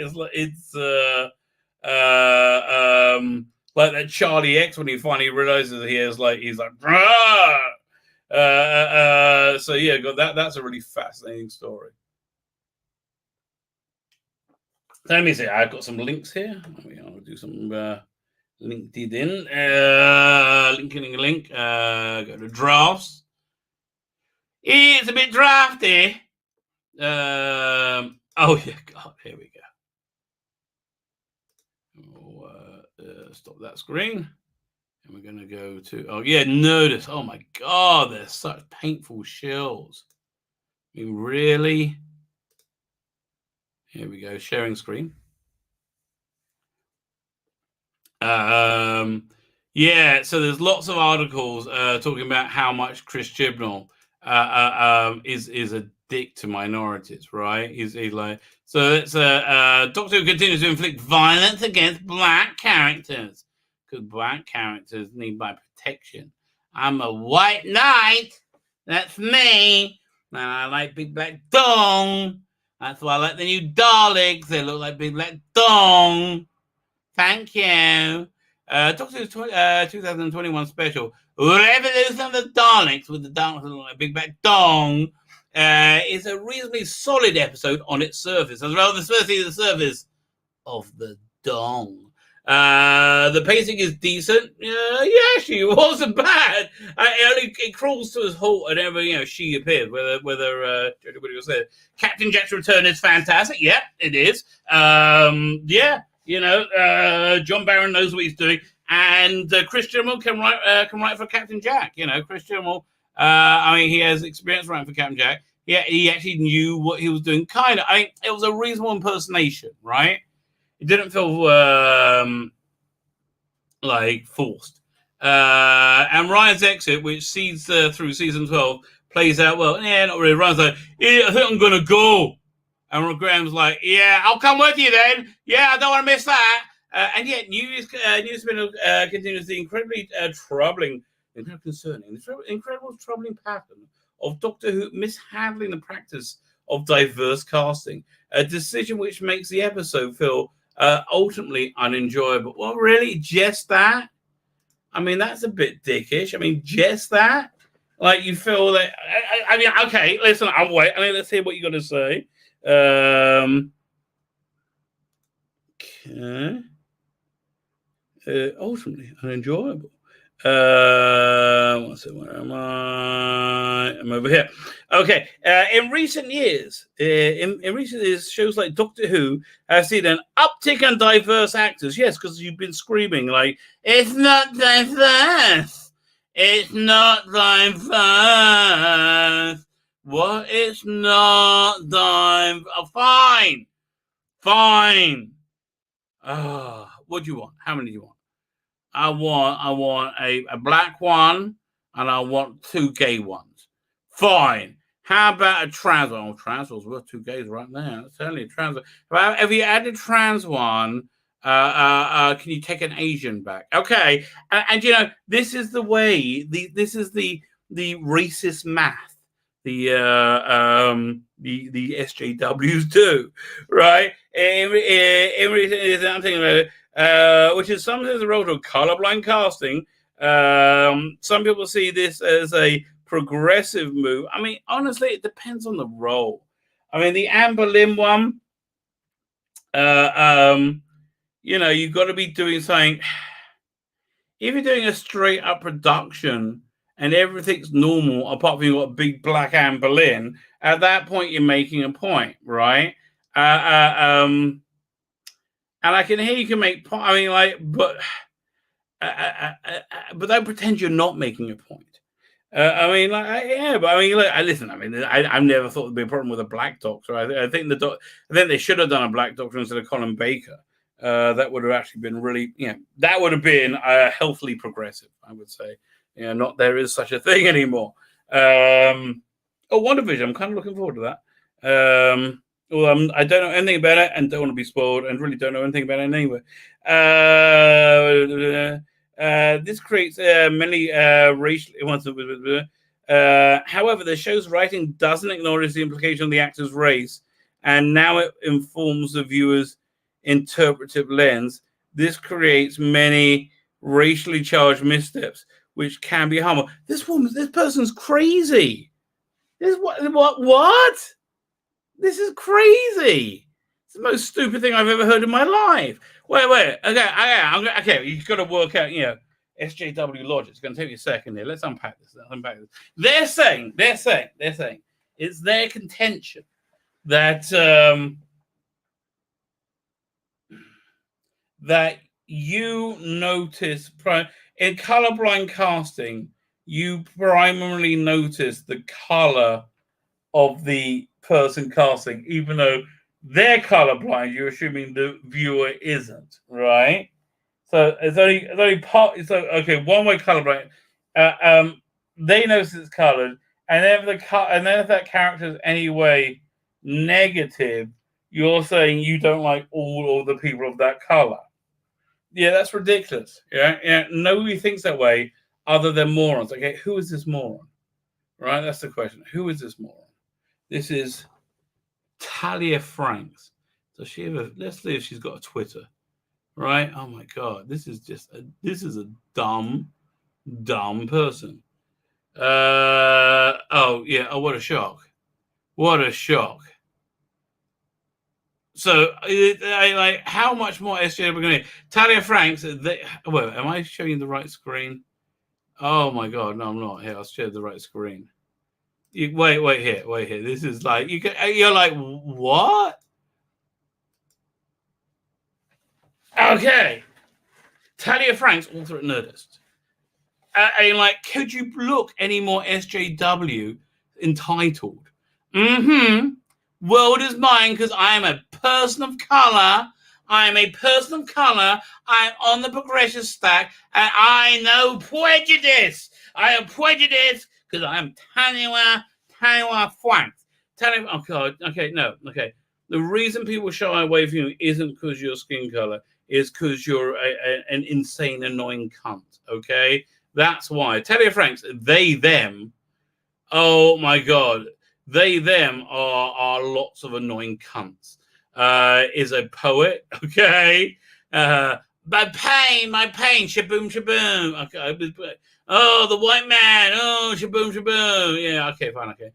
[SPEAKER 2] that Charlie X when he finally realizes he's like, Bruh! So yeah, that's a really fascinating story. So let me see. I've got some links here. I'll do some LinkedIn. Link. Go to drafts. It's a bit drafty. Oh yeah, God. Here we go. Stop that screen. And we're going to go to, notice. Oh, my God, they're such painful shells. I mean, really? Here we go, sharing screen. So there's lots of articles talking about how much Chris CHIBNALL is a dick to minorities, right? He's like, so it's Doctor Who continues to inflict violence against black characters. Because black characters need my protection. I'm a white knight. That's me. And I like big black dong. That's why I like the new Daleks. They look like big black dong. Thank you. Doctor Who's 2021 special. Revolution of the Daleks with the Daleks looking like big black dong. Is a reasonably solid episode on its surface. As well as the surface of the dong. The pacing is decent. Actually, it wasn't bad. It crawls to a halt whenever she appears. Whether Jodie Whittaker said Captain Jack's return is fantastic. Yeah, it is. John Barron knows what he's doing, and Chris CHIBNALL can write for Captain Jack. Chris CHIBNALL. He has experience writing for Captain Jack. Yeah, he actually knew what he was doing. Kind of. It was a reasonable impersonation, right? It didn't feel forced. And Ryan's exit, which sees through season 12, plays out well. Yeah, not really. Ryan's like, I think I'm going to go. And Graham's like, yeah, I'll come with you then. Yeah, I don't want to miss that. And yet, Newsman continues the incredibly troubling, incredible troubling pattern of Doctor Who mishandling the practice of diverse casting. A decision which makes the episode feel ultimately unenjoyable. Well, really, just that? That's a bit dickish. Just that? Like, you feel that... okay, listen, I'll wait. Let's hear what you got to say. Okay. Ultimately unenjoyable. Where am I? I'm over here. Okay. In recent years, shows like Doctor Who have seen an uptick in diverse actors. Yes, because you've been screaming like, it's not diverse. It's not diverse. What? It's not diverse. Oh, fine. What do you want? How many do you want? I want a black one, and I want 2 gay ones. Fine. How about a trans one? Oh, trans one's worth 2 gays right now. That's only a trans one. If you add a trans one, can you take an Asian back? Okay. And you know, this is the way, this is the racist math the SJWs do, right? Everything I'm thinking about it, which is sometimes the role of colorblind casting. Some people see this as a progressive move. I mean, honestly, it depends on the role. I mean, the Anne Boleyn one, you know, you've got to be doing something. If you're doing a straight up production and everything's normal, apart from you've got a big black Anne Boleyn, at that point you're making a point, right? And I can hear you can make. I mean, like, but don't pretend you're not making a point. I mean, like, yeah, but I mean, look, listen. I mean, I've never thought there'd be a problem with a black doctor. I think they should have done a black doctor instead of Colin Baker. That would have actually been really, you know, that would have been healthily progressive, I would say. You know, not there is such a thing anymore. WandaVision, I'm kind of looking forward to that. Well, I don't know anything about it and don't want to be spoiled and really don't know anything about it anyway. This creates many racial. However, the show's writing doesn't acknowledge the implication of the actor's race, and now it informs the viewer's interpretive lens. This creates many racially charged missteps, which can be harmful. This person's crazy. What? This is crazy. It's the most stupid thing I've ever heard in my life. Wait. Okay. You've got to work out, you know, SJW logic. It's going to take me a second here. Let's unpack this. They're saying it's their contention that that you notice in colorblind casting, you primarily notice the color of the person casting, even though they're colorblind. You're assuming the viewer isn't, right? So it's only part. So okay, one way colorblind. They notice it's colored, and then if that character is any way negative, you're saying you don't like all of the people of that color. Yeah, that's ridiculous. Yeah. Nobody thinks that way other than morons. Okay, who is this moron? Right, that's the question. Who is this moron? This is Talia Franks. Does she ever? Let's see if she's got a Twitter. Right? Oh my God, this is a dumb person. Oh yeah. Oh, what a shock! What a shock! So, like, how much more SJ are we going to? Talia Franks. Well, am I showing you the right screen? Oh my God, no, I'm not. Here, I'll show you the right screen. Wait here. This is like you're like, what? Okay, Talia Franks, author at Nerdist. Like, could you look any more SJW entitled? World is mine because I am a person of color. I'm on the progressive stack, and I know prejudice. I am prejudiced because I am Talia Franks. Oh God. Okay. The reason people shy away from you isn't because your skin color. Is because you're an insane, annoying cunt. Okay, that's why. Talia Franks, they, them. Oh my God. They, them are lots of annoying cunts. Is a poet, okay? My pain, shaboom. Okay. Oh, the white man. Oh, shaboom. Yeah, okay, fine, okay.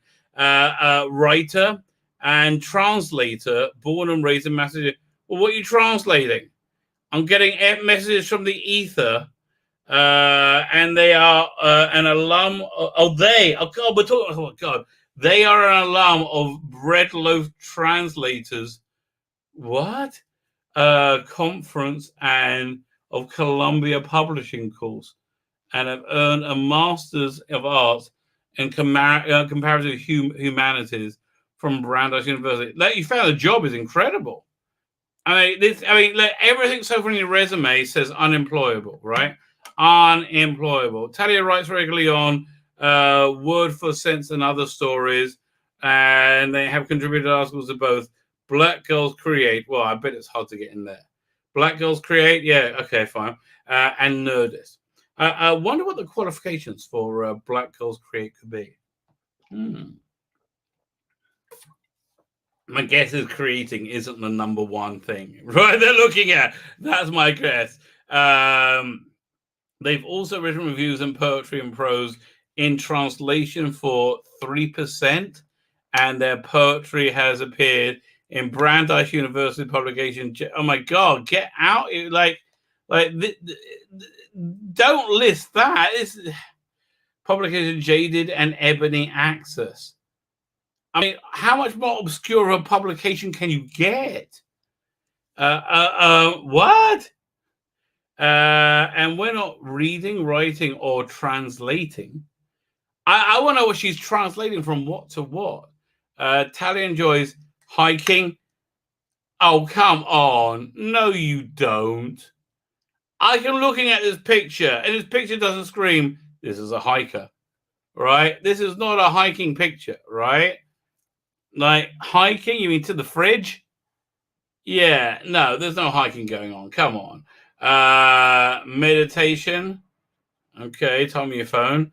[SPEAKER 2] Writer and translator, born and raised in Massachusetts. Well, what are you translating? I'm getting messages from the ether. And they are an alum. They are an alum of Bread Loaf Translators. What? Conference and of Columbia Publishing course, and have earned a Master's of Arts in Comparative Humanities from Brandeis University. That you found a job is incredible. Like everything so far in your resume says unemployable, right? Unemployable. Talia writes regularly on Word for Sense and other stories, and they have contributed articles to both Black Girls Create. Well, I bet it's hard to get in there. Black Girls Create, yeah, okay, fine. And Nerdist. I wonder what the qualifications for Black Girls Create could be. My guess is creating isn't the number one thing, right? They're looking at. That's my guess. They've also written reviews in poetry and prose in translation for 3%, and their poetry has appeared in Brandeis University publication. Oh my God, get out! Don't list that. It's publication Jaded and Ebony Access. I mean, how much more obscure a publication can you get? What? And we're not reading, writing, or translating. I want to know what she's translating from what to what. Talia enjoys hiking. Oh, come on. No, you don't. I'm looking at this picture, and this picture doesn't scream, this is a hiker, right? This is not a hiking picture, right? Like, hiking? You mean to the fridge? Yeah, no, there's no hiking going on. Come on. Meditation. Okay, time on your phone.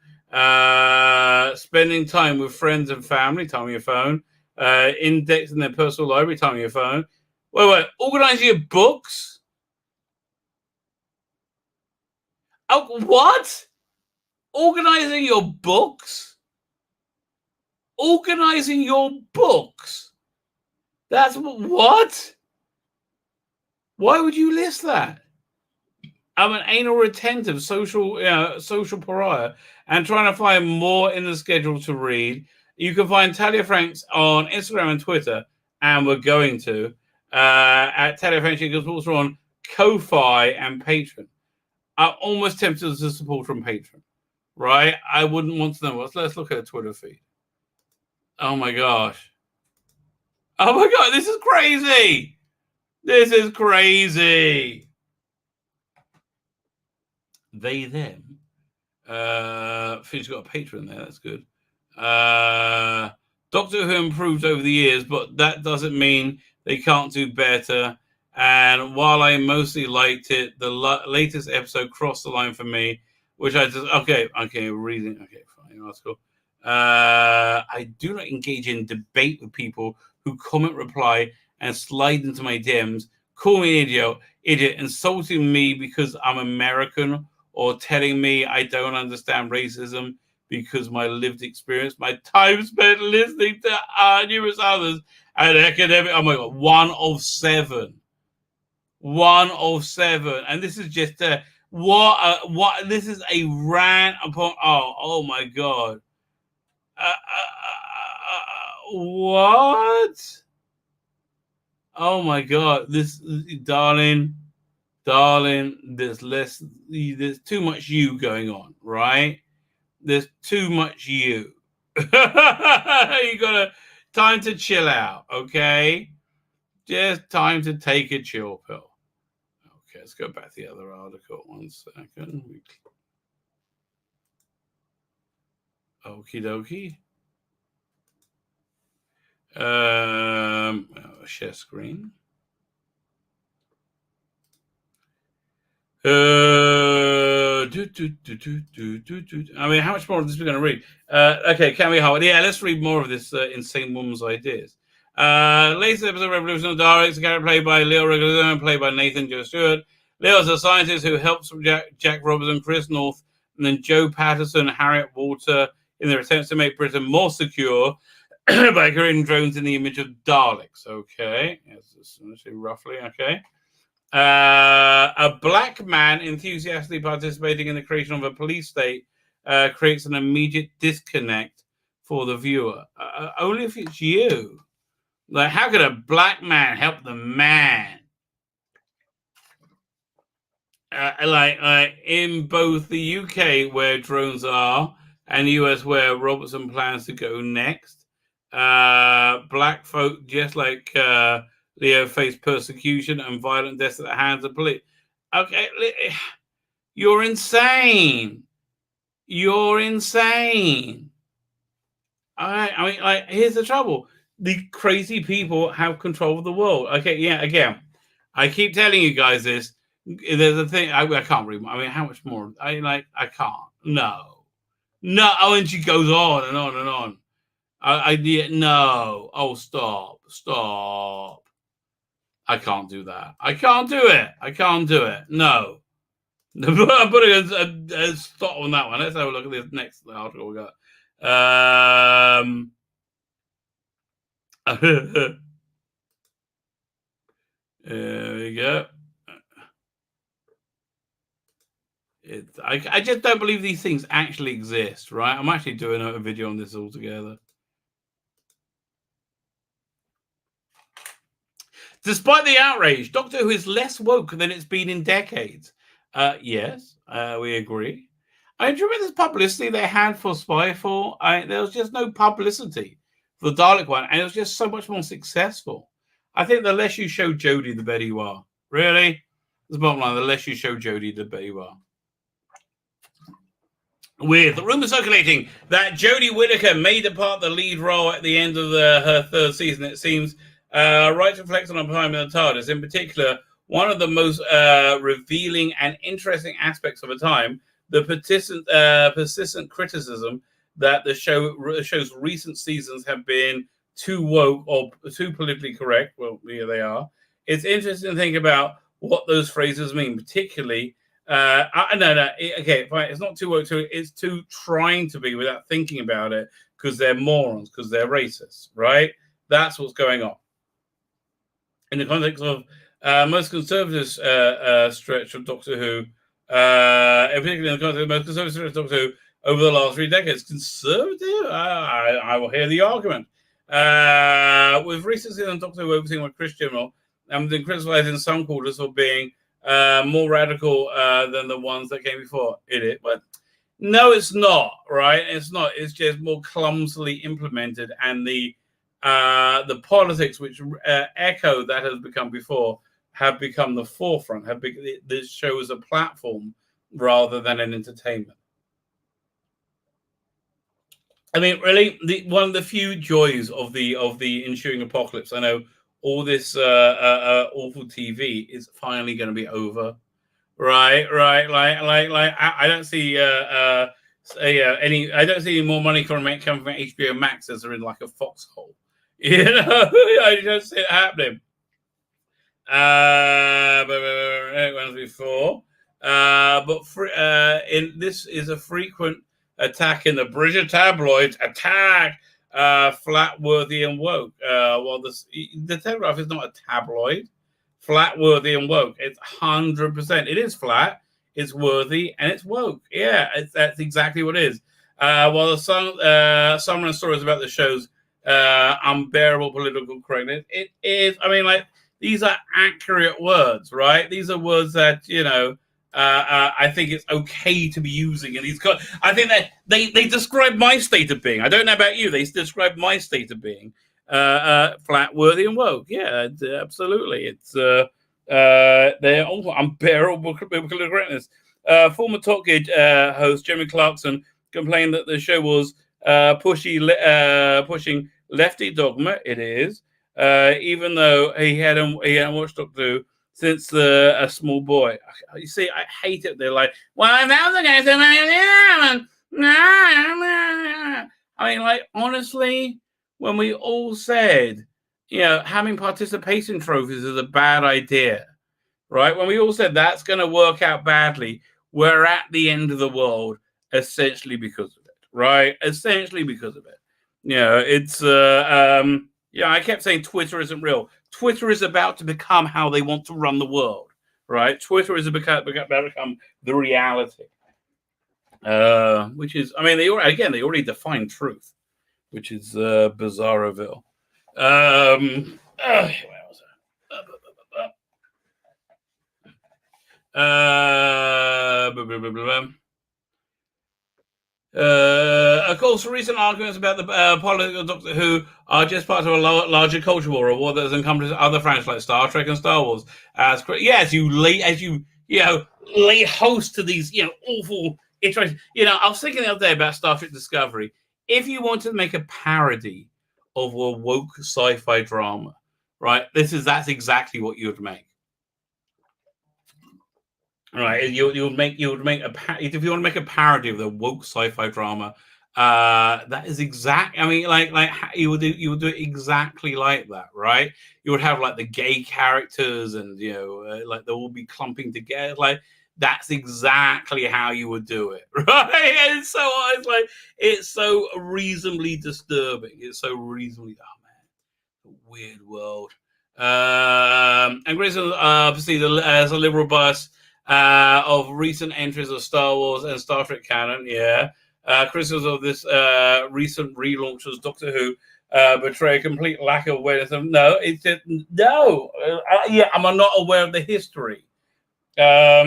[SPEAKER 2] Spending time with friends and family, time on your phone. Indexing their personal library, time on your phone. Wait. Organizing your books? Oh, what? Organizing your books? Organizing your books? That's what? Why would you list that? I'm an anal retentive social pariah and trying to find more in the schedule to read. You can find Talia Franks on Instagram and Twitter, and we're going to at Talia Franks. She goes also on Ko-Fi and Patreon. I'm almost tempted to support from Patreon, right? I wouldn't want to know. Let's look at a Twitter feed. Oh my gosh. Oh my God, this is crazy. This is crazy. They, them. Finn's got a patron there. That's good. Doctor Who improved over the years, but that doesn't mean they can't do better. And while I mostly liked it, the latest episode crossed the line for me, which I just reading. Okay, fine. Article. I do not engage in debate with people who comment, reply, and slide into my DMs, call me an idiot, insulting me because I'm American, or telling me I don't understand racism because my lived experience, my time spent listening to numerous others, and academic. Oh my God, 1 of 7. 1 of 7, and this is just what? This is a rant upon. Oh my God. What? Oh my God! This, darling, there's too much you going on, right? There's too much you. You gotta time to chill out, okay? Just time to take a chill pill. Okay, let's go back to the other article. 1 second. Okie dokie. Share screen. I mean, how much more of this we're going to read? Okay, can we hold? Yeah, let's read more of this insane woman's ideas. Latest episode of Revolution of Daleks, a character played by Leo Regular and played by Nathan Joe Stewart. Leo's a scientist who helps Jack Robertson, Chris North, and then Joe Patterson, Harriet Walter in their attempts to make Britain more secure by creating drones in the image of Daleks. Okay, yes, roughly okay. A black man enthusiastically participating in the creation of a police state creates an immediate disconnect for the viewer. Only if it's you. Like, how could a black man help the man? In both the UK, where drones are, and the US, where Robertson plans to go next, black folk, just like Leo faced persecution and violent deaths at the hands of police. Okay, you're insane. You're insane. All right, I mean, like, here's the trouble. The crazy people have control of the world. Okay, yeah, again, I keep telling you guys this. There's a thing, I can't read. I mean, how much more? I can't. No. Oh, and she goes on and on and on. No. Oh, stop. I can't do that. I can't do it. No. I'm putting a stop on that one. Let's have a look at this next article we got. There we go. I just don't believe these things actually exist, right? I'm actually doing a video on this altogether. Despite the outrage, Doctor Who is less woke than it's been in decades. Yes, we agree. I remember this publicity they had for Spyfall. There was just no publicity for the Dalek one, and it was just so much more successful. I think the less you show Jodie, the better you are. Really? That's the bottom line. The less you show Jodie, the better you are. With rumors circulating that Jodie Whittaker may depart the lead role at the end of her third season, it seems right to flex on her time in the TARDIS. In particular, one of the most revealing and interesting aspects of her time, the persistent criticism that the show's recent seasons have been too woke or too politically correct. Well, here they are. It's interesting to think about what those phrases mean, particularly. Okay, fine. It's not too woke. It's too trying to be without thinking about it because they're morons, because they're racists, right? That's what's going on. In the context of most conservative stretch of Doctor Who, particularly in the context of most conservative stretch of Doctor Who over the last 3 decades, conservative? I will hear the argument. With recent season Doctor Who overseen by Chris CHIBNALL, and been criticised in some quarters for being more radical than the ones that came before. But no, it's not, right? It's not. It's just more clumsily implemented, and the politics which echo that has become before have become the forefront. This show is a platform rather than an entertainment. I mean, really, one of the few joys of the ensuing apocalypse. I know all this awful TV is finally going to be over, right? Like I don't see any. I don't see any more money coming from HBO Max as they're in like a foxhole. You know, I don't see it happening. But before, this is a frequent attack in the British tabloids. Flat, worthy, and woke. Well, the Telegraph is not a tabloid. Flat, worthy, and woke. It's 100%. It is flat. It's worthy, and it's woke. Yeah, that's exactly what it is. While the summary stories about the show's unbearable political correctness, it is. I mean, like, these are accurate words, right? These are words that, I think it's okay to be using. And I think that they describe my state of being. I don't know about you. They describe my state of being flat, worthy, and woke. Yeah, absolutely. It's they're all unbearable political correctness. Former Talk Kid host Jeremy Clarkson complained that the show was pushing lefty dogma. It is. Even though he hadn't watched Doctor Who since a small boy. You see, I hate it. They're like, well, that was I mean, like, honestly, when we all said, having participation trophies is a bad idea, right? When we all said that's going to work out badly, we're at the end of the world, essentially because of it, right? Essentially because of it. It's I kept saying Twitter isn't real. Twitter is about to become how they want to run the world, right? Twitter is about to become the reality, which is, I mean, they already define truth, which is Bizarroville. Where was it? Of course, recent arguments about the politics of Doctor Who are just part of a larger cultural war that encompasses other franchises like Star Trek and Star Wars. As you lay host to these awful iterations. I was thinking the other day about Star Trek Discovery. If you wanted to make a parody of a woke sci-fi drama, right? That's exactly what you would make. Right, you would make if you want to make a parody of the woke sci-fi drama, that is exact. I mean, like you would do it exactly like that, right? You would have like the gay characters, and like they'll all be clumping together. Like that's exactly how you would do it, right? And so it's so reasonably disturbing. It's so reasonably weird world. And Grayson, obviously, as a liberal bias of recent entries of Star Wars and Star Trek canon, criticisms of this recent relaunch of Doctor Who betray a complete lack of awareness of I'm not aware of the history. Star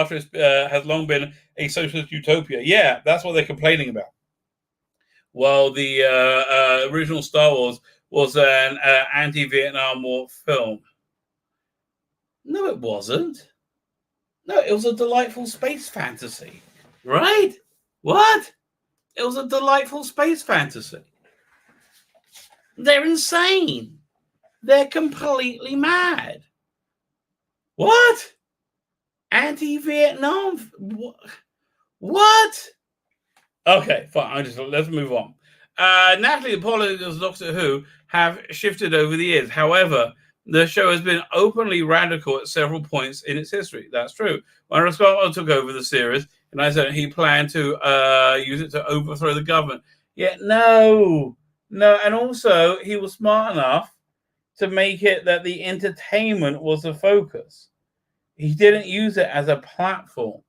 [SPEAKER 2] Trek has long been a socialist utopia. Yeah, that's what they're complaining about. While the original Star Wars was an anti-Vietnam War film. No, it wasn't. No, it was a delightful space fantasy. Right? What? It was a delightful space fantasy. They're insane. They're completely mad. What? Anti-Vietnam? What? Okay, fine. Let's move on. Naturally, the politics of Doctor Who have shifted over the years. However, the show has been openly radical at several points in its history. That's true. When Scott took over the series, and I said he planned to use it to overthrow the government. Yet no. And also, he was smart enough to make it that the entertainment was the focus. He didn't use it as a platform.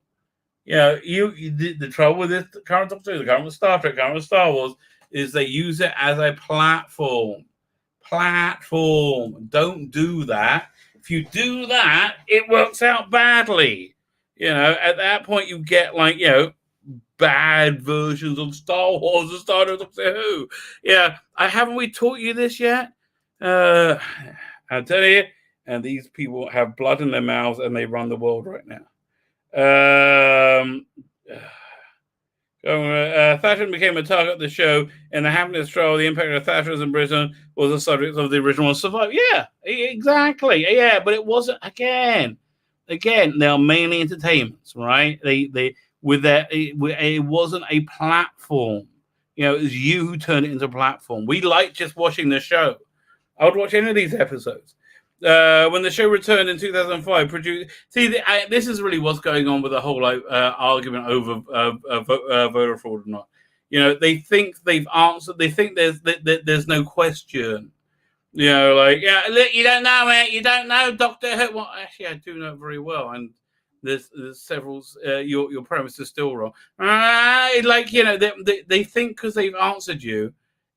[SPEAKER 2] The trouble with this current Doctor Who, the current with Star Trek, current with Star Wars, is they use it as a platform. Don't do that. If you do that, it works out badly. At that point, you get bad versions of Star Wars and Star Trek Doctor Who. Haven't we taught you this yet? I'll tell you. And these people have blood in their mouths, and they run the world right now. Thatcher became a target of the show in the Hampton's trial. The impact of Thatcher's in Britain was the subject of the original Survival. Yeah, exactly. Yeah, but it wasn't. Again, they are mainly entertainments, right? It wasn't a platform. It was you who turned it into a platform. We like just watching the show. I would watch any of these episodes. When the show returned in 2005, this is really what's going on with the whole argument over voter fraud or not. They think they've answered. They think there's no question. You don't know it. You don't know Doctor Who. Well, actually, I do know very well, and there's several. Your premise is still wrong. They think because they've answered you,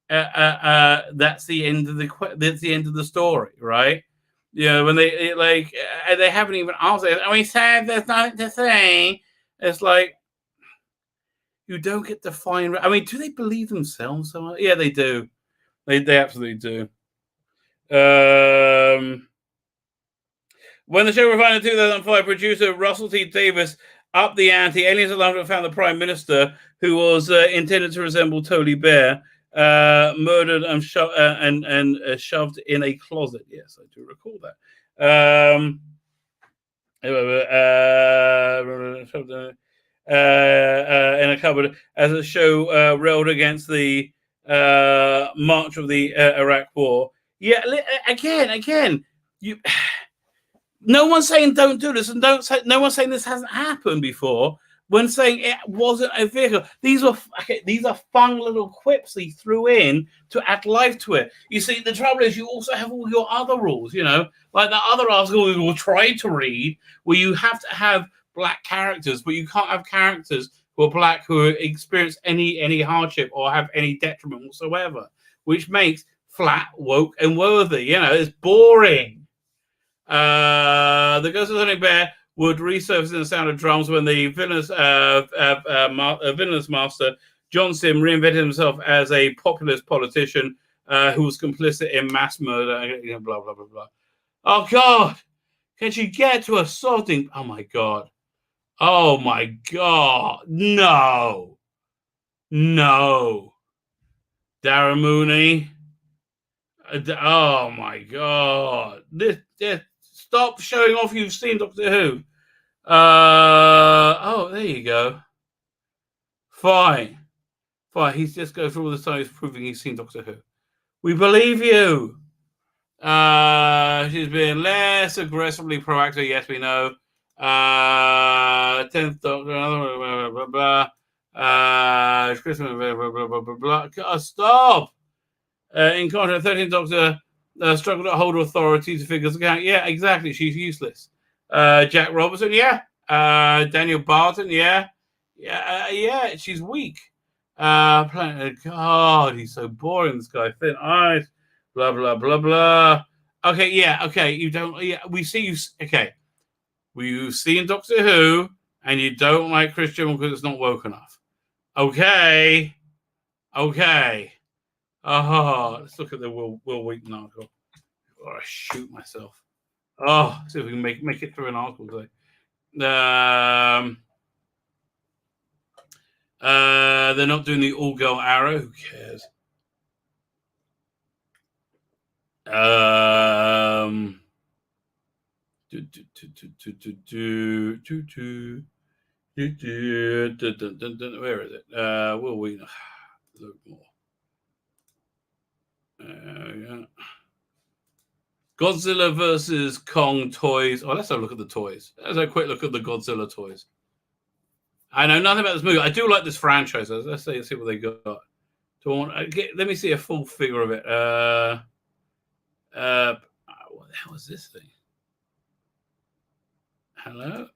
[SPEAKER 2] that's the end of the story, right? When they haven't even answered. And we said there's nothing to say. It's like you don't get to find. I mean, do they believe themselves? Yeah, they do. They absolutely do. When the show revived in 2005, producer Russell T. Davis upped the ante. Aliens Alone found the Prime Minister, who was intended to resemble Tony Bear, murdered and shoved in a closet. Yes, I do recall that. In a cupboard as the show railed against the march of the Iraq War. Yeah, again, no one's saying don't do this, and no one's saying this hasn't happened before. When saying it wasn't a vehicle, these are fun little quips he threw in to add life to it. You see, the trouble is you also have all your other rules, like the other article we will try to read, where you have to have black characters, but you can't have characters who are black who experience any hardship or have any detriment whatsoever, which makes flat, woke, and worthy. It's boring. The Ghost of Tony Bear would resurface in the sound of drums when the villainous master John Sim reinvented himself as a populist politician who was complicit in mass murder, blah, blah, blah, blah. Oh, God. Can she get to a sodding? Oh, my God. Oh, my God. No. No. Darren Mooney. Oh, my God. This stop showing off you've seen Doctor Who. Oh, there you go. Fine. He's just going through all the time. He's proving he's seen Doctor Who. We believe you. She's been less aggressively proactive. Yes, we know. 10th Doctor, blah, blah, blah. Christmas, blah, blah, blah, blah, blah. God, stop. In contrast, 13th Doctor struggled to hold authority to figures account. Yeah, exactly. She's useless. Jack Robertson, yeah. Daniel Barton, yeah. Yeah, she's weak. God, he's so boring, this guy. Thin eyes, blah, blah, blah, blah. Okay, yeah, okay. You don't, yeah, we see you, okay. We've seen Doctor Who, and you don't like Chris Chibnall because it's not woke enough. Okay. Oh, let's look at the Will Wheaton article. Or I shoot myself. Oh, see if we can make it through an article today. They're not doing the all-girl arrow. Who cares? Where is it? Will we look more? Yeah. Godzilla versus Kong toys. Oh, let's have a look at the toys. Let's have a quick look at the Godzilla toys. I know nothing about this movie. I do like this franchise. Let's see what they got. Let me see a full figure of it. What the hell is this thing? Hello?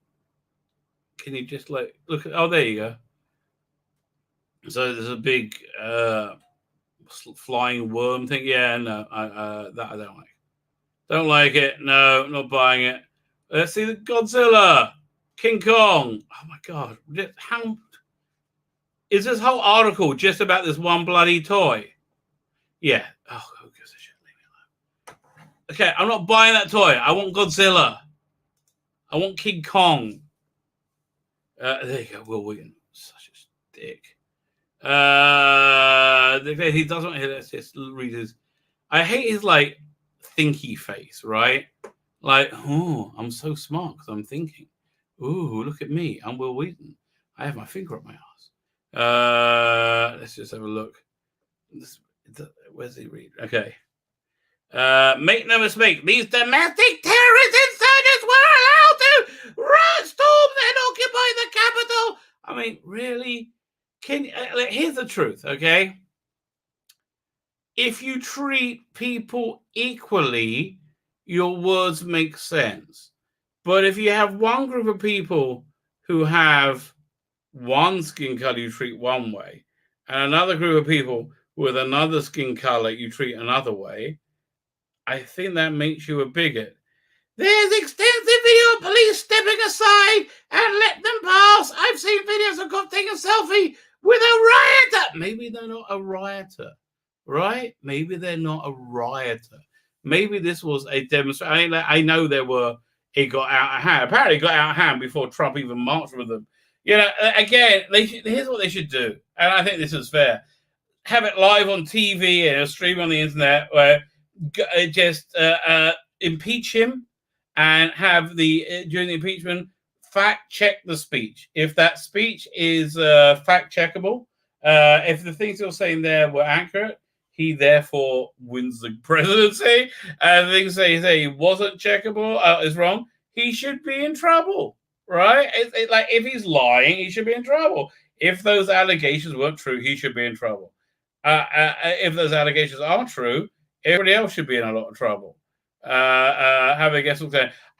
[SPEAKER 2] Can you just look at? Oh, there you go. So there's a big flying worm thing. Yeah, no, that I don't like. Don't like it. No, not buying it. Let's see the Godzilla, King Kong. Oh my God! How is this whole article just about this one bloody toy? Yeah. Oh, who gives a shit? Leave me alone. Okay, I'm not buying that toy. I want Godzilla. I want King Kong. There you go. Will Wheaton. Such a dick. He doesn't. Let's just read his. I hate his like thinky face, right? Like, oh, I'm so smart because I'm thinking. Ooh, look at me. I'm Will Wheaton. I have my finger up my ass. Let's just have a look. Where's he read? Okay. Make no mistake, these domestic terrorist insurgents were allowed to storm and occupy the capital. I mean, really? Here's the truth, okay? If you treat people equally, your words make sense. But if you have one group of people who have one skin color you treat one way, and another group of people with another skin color you treat another way, I think that makes you a bigot. There's extensive video of police stepping aside and let them pass. I've seen videos of cops taking a selfie with a rioter. Maybe they're not a rioter, right? Maybe they're not a rioter. Maybe this was a demonstration. I know it got out of hand. Apparently it got out of hand before Trump even marched with them. You know, again, here's what they should do. And I think this is fair. Have it live on TV and stream on the internet where just impeach him and have during the impeachment fact check the speech. If that speech is fact checkable, if the things you're saying there were accurate, he therefore wins the presidency. And things say he wasn't checkable, is wrong, he should be in trouble, right? Like if he's lying, he should be in trouble. If those allegations weren't true, he should be in trouble. If those allegations aren't true, everybody else should be in a lot of trouble. Have a guess.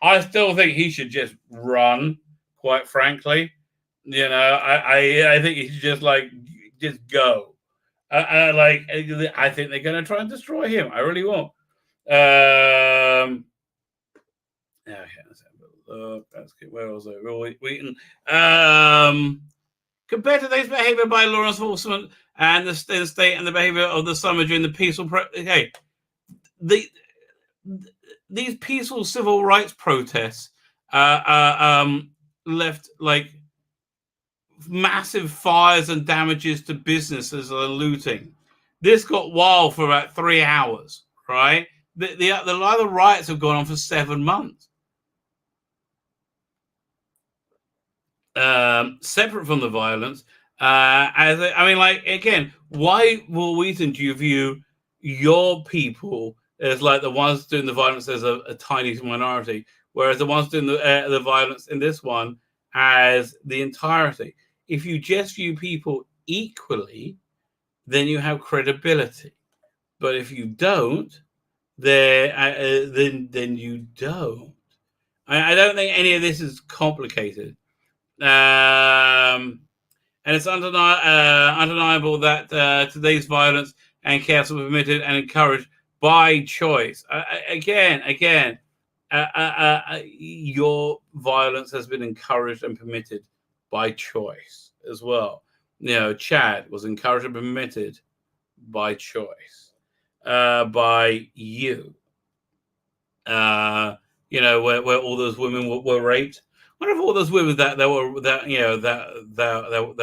[SPEAKER 2] I still think he should just run. Quite frankly, you know, I think he should just go. I think they're going to try and destroy him. I really won't. Okay, let's have a Where was it? Wheaton. Compared to today's behavior by law enforcement and the state and the behavior of the summer during the peaceful these peaceful civil rights protests left like massive fires and damages to businesses and looting. This got wild for about 3 hours, right? The other riots have gone on for 7 months. Separate from the violence, again, why, Wheaton, do you view your people as like the ones doing the violence as a tiny minority, whereas the ones doing the violence in this one as the entirety? If you just view people equally, then you have credibility. But if you don't, then you don't. I don't think any of this is complicated. And it's undeniable that today's violence and chaos are permitted and encouraged by choice. Your violence has been encouraged and permitted by choice as well. Chad was encouraged and permitted by choice, by you. Where all those women were raped. What if all those women that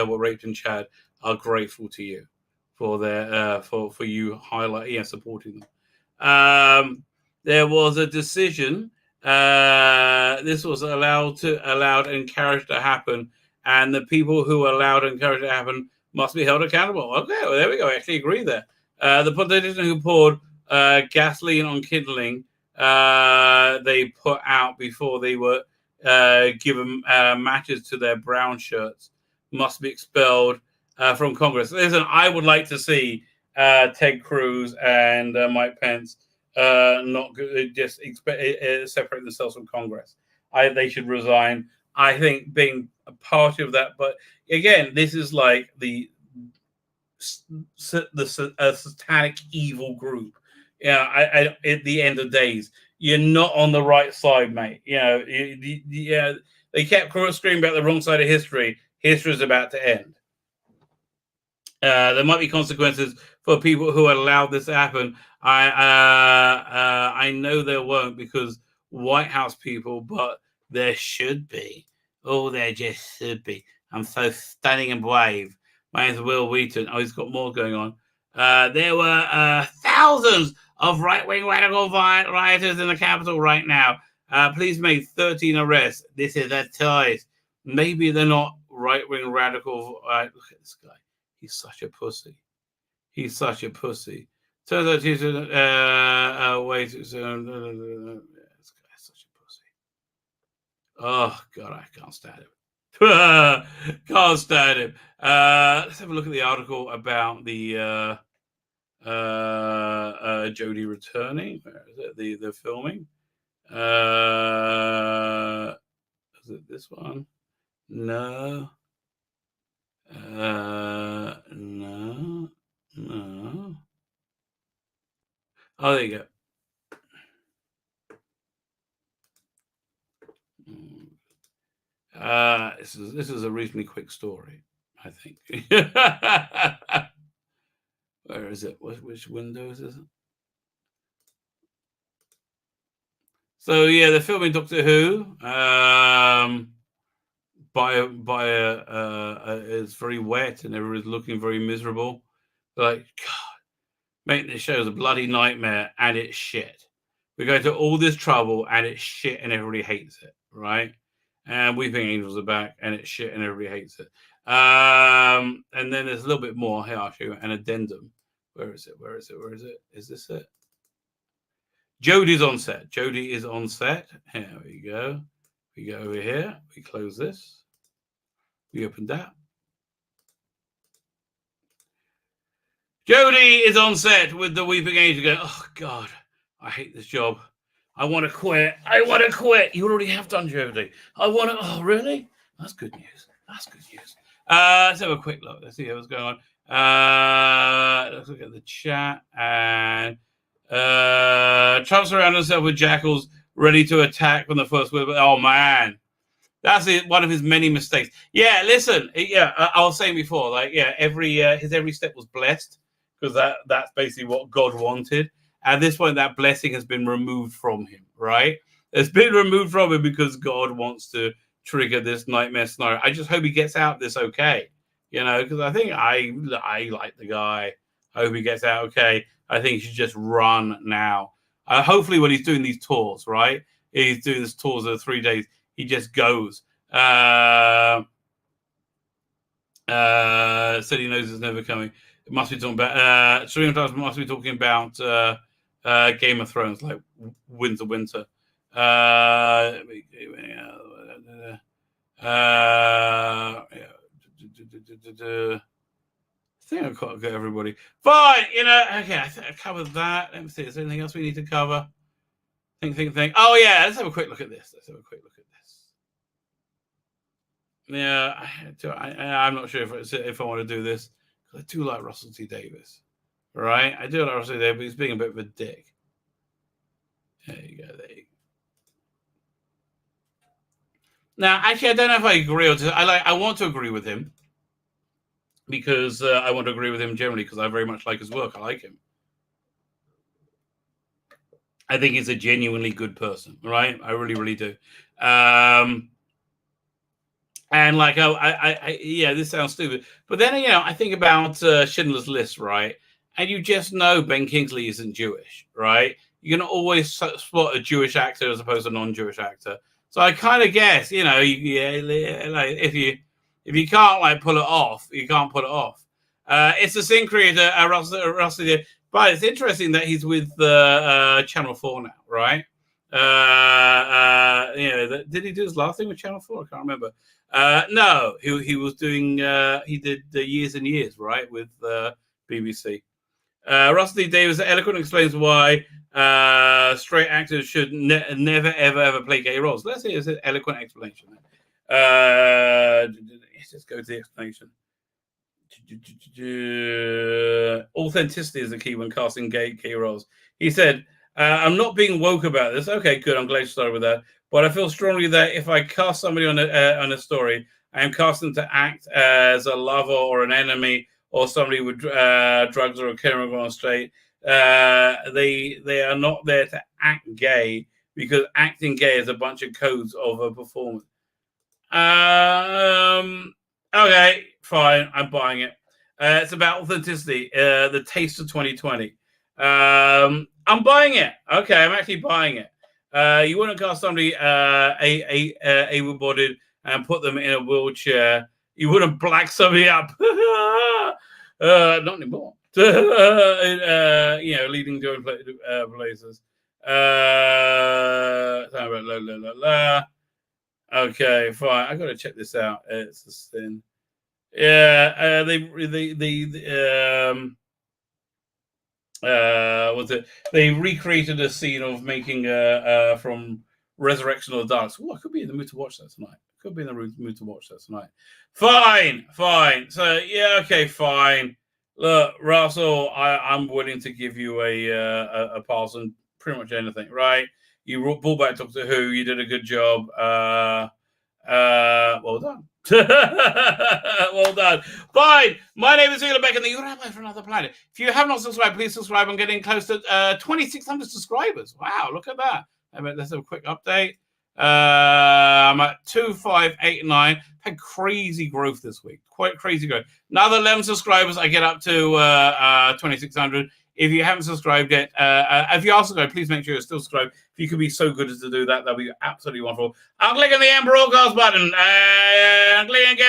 [SPEAKER 2] were raped in Chad are grateful to you for their for you supporting them? There was a decision. This was allowed and encouraged to happen, and the people who allowed and encouraged it to happen must be held accountable. Okay, well, there we go. I actually agree there. The politician who poured gasoline on kindling they put out before they were given matches to their brown shirts must be expelled from Congress. Listen, I would like to see Ted Cruz and Mike Pence not just separate themselves from Congress. They should resign. I think being a part of that, but again, this is like the satanic evil group. At the end of days, you're not on the right side, mate. They kept screaming about the wrong side of history. History is about to end. There might be consequences for people who allowed this to happen. I know there won't, because White House people, but there should be. Oh, there just should be. I'm so stunning and brave. My name's Will Wheaton. Oh, he's got more going on. There were thousands of right-wing radical rioters in the Capitol right now. Police made 13 arrests. This is a choice. Maybe they're not right-wing radical. Look at this guy. He's such a pussy. He's such a pussy. Turns out he's this guy's such a pussy. Oh, God, I can't stand him. Can't stand him. Let's have a look at the article about the Jody returning. Where is it? The filming. Is it this one? No. No. Oh, there you go. This is a reasonably quick story, I think. Where is it? Which windows is it? So yeah, they're filming Doctor Who. It's very wet and everybody's looking very miserable. Like, God, making this show is a bloody nightmare and it's shit. We go to all this trouble and it's shit and everybody hates it, right? And Weeping Angels are back and it's shit and everybody hates it. And then there's a little bit more. Here, I'll show you an addendum. Where is it? Is this it? Jodie's on set. Jodie is on set. Here we go. We go over here. We close this. We open that. Jodie is on set with the Weeping Angel going, oh, God, I hate this job. I want to quit. You already have done, Jodie. Oh, really? That's good news. Let's have a quick look. Let's see what's going on. Let's look at the chat. And Trump surrounded himself with jackals ready to attack from the first wheel. Oh man, that's one of his many mistakes. Yeah, listen, yeah, I was saying before, like, yeah, his every step was blessed because that's basically what God wanted. At this point, that blessing has been removed from him, right? It's been removed from him because God wants to trigger this nightmare scenario. I just hope he gets out this okay, because I think I like the guy. I hope he gets out okay. I think he should just run now. Hopefully, when he's doing these tours, right? He's doing these tours of 3 days. He just goes. Said he knows it's never coming. It must be talking about. Must be talking about Game of Thrones, like winter. I think I've got everybody. Fine, okay, I think I covered that. Let me see, is there anything else we need to cover? Think. Oh, yeah, let's have a quick look at this. Yeah, I'm not sure if I want to do this, because I do like Russell T. Davis, right? I do like Russell T. Davis, but he's being a bit of a dick. There you go. Now, actually, I don't know if I agree or I want to agree with him because I want to agree with him generally because I very much like his work. I like him. I think he's a genuinely good person, right? I really, really do. And like, yeah, this sounds stupid, but then I think about Schindler's List, right? And you just know Ben Kingsley isn't Jewish, right? You can always spot a Jewish actor as opposed to a non-Jewish actor. So I kind of guess, like if you can't like pull it off, you can't pull it off. It's the same creator, Russell, but it's interesting that he's with Channel 4 now, right? Did he do his last thing with Channel 4? I can't remember. No, he was doing. He did Years and Years, right, with BBC. Russell T. Davis eloquently explains why straight actors should never, ever play gay roles. Let's see, it's an eloquent explanation. Let's just go to the explanation. Authenticity is the key when casting gay roles. He said, I'm not being woke about this. Okay, good. I'm glad you started with that. But I feel strongly that if I cast somebody on a story, I am casting to act as a lover or an enemy or somebody with drugs or a criminal on straight. They are not there to act gay because acting gay is a bunch of codes of a performance. Okay, fine. I'm buying it. It's about authenticity. The taste of 2020. I'm buying it. Okay, I'm actually buying it. You wouldn't cast somebody able-bodied and put them in a wheelchair. You wouldn't black somebody up. Not anymore. Leading to places. Okay, fine. I got to check this out. It's this thing. Yeah, they recreated a scene of making from Resurrection of the Darks. Oh, I could be in the mood to watch that tonight. Fine. So yeah, okay, fine. Look, Russell, I'm willing to give you a pass on pretty much anything, right? You brought back Doctor Who. You did a good job. Well done. Well done. Fine. My name is Ula Beck, and you're Rabbi from another planet. If you have not subscribed, please subscribe. I'm getting close to 2,600 subscribers. Wow, look at that. Let's have a quick update. I'm at 2,589. Had crazy growth this week. Quite crazy growth. Another 11 subscribers, I get up to 2,600. If you haven't subscribed yet, if you are subscribed, please make sure you're still subscribed. If you could be so good as to do that, that'd be absolutely wonderful. I'm clicking the end broadcast button.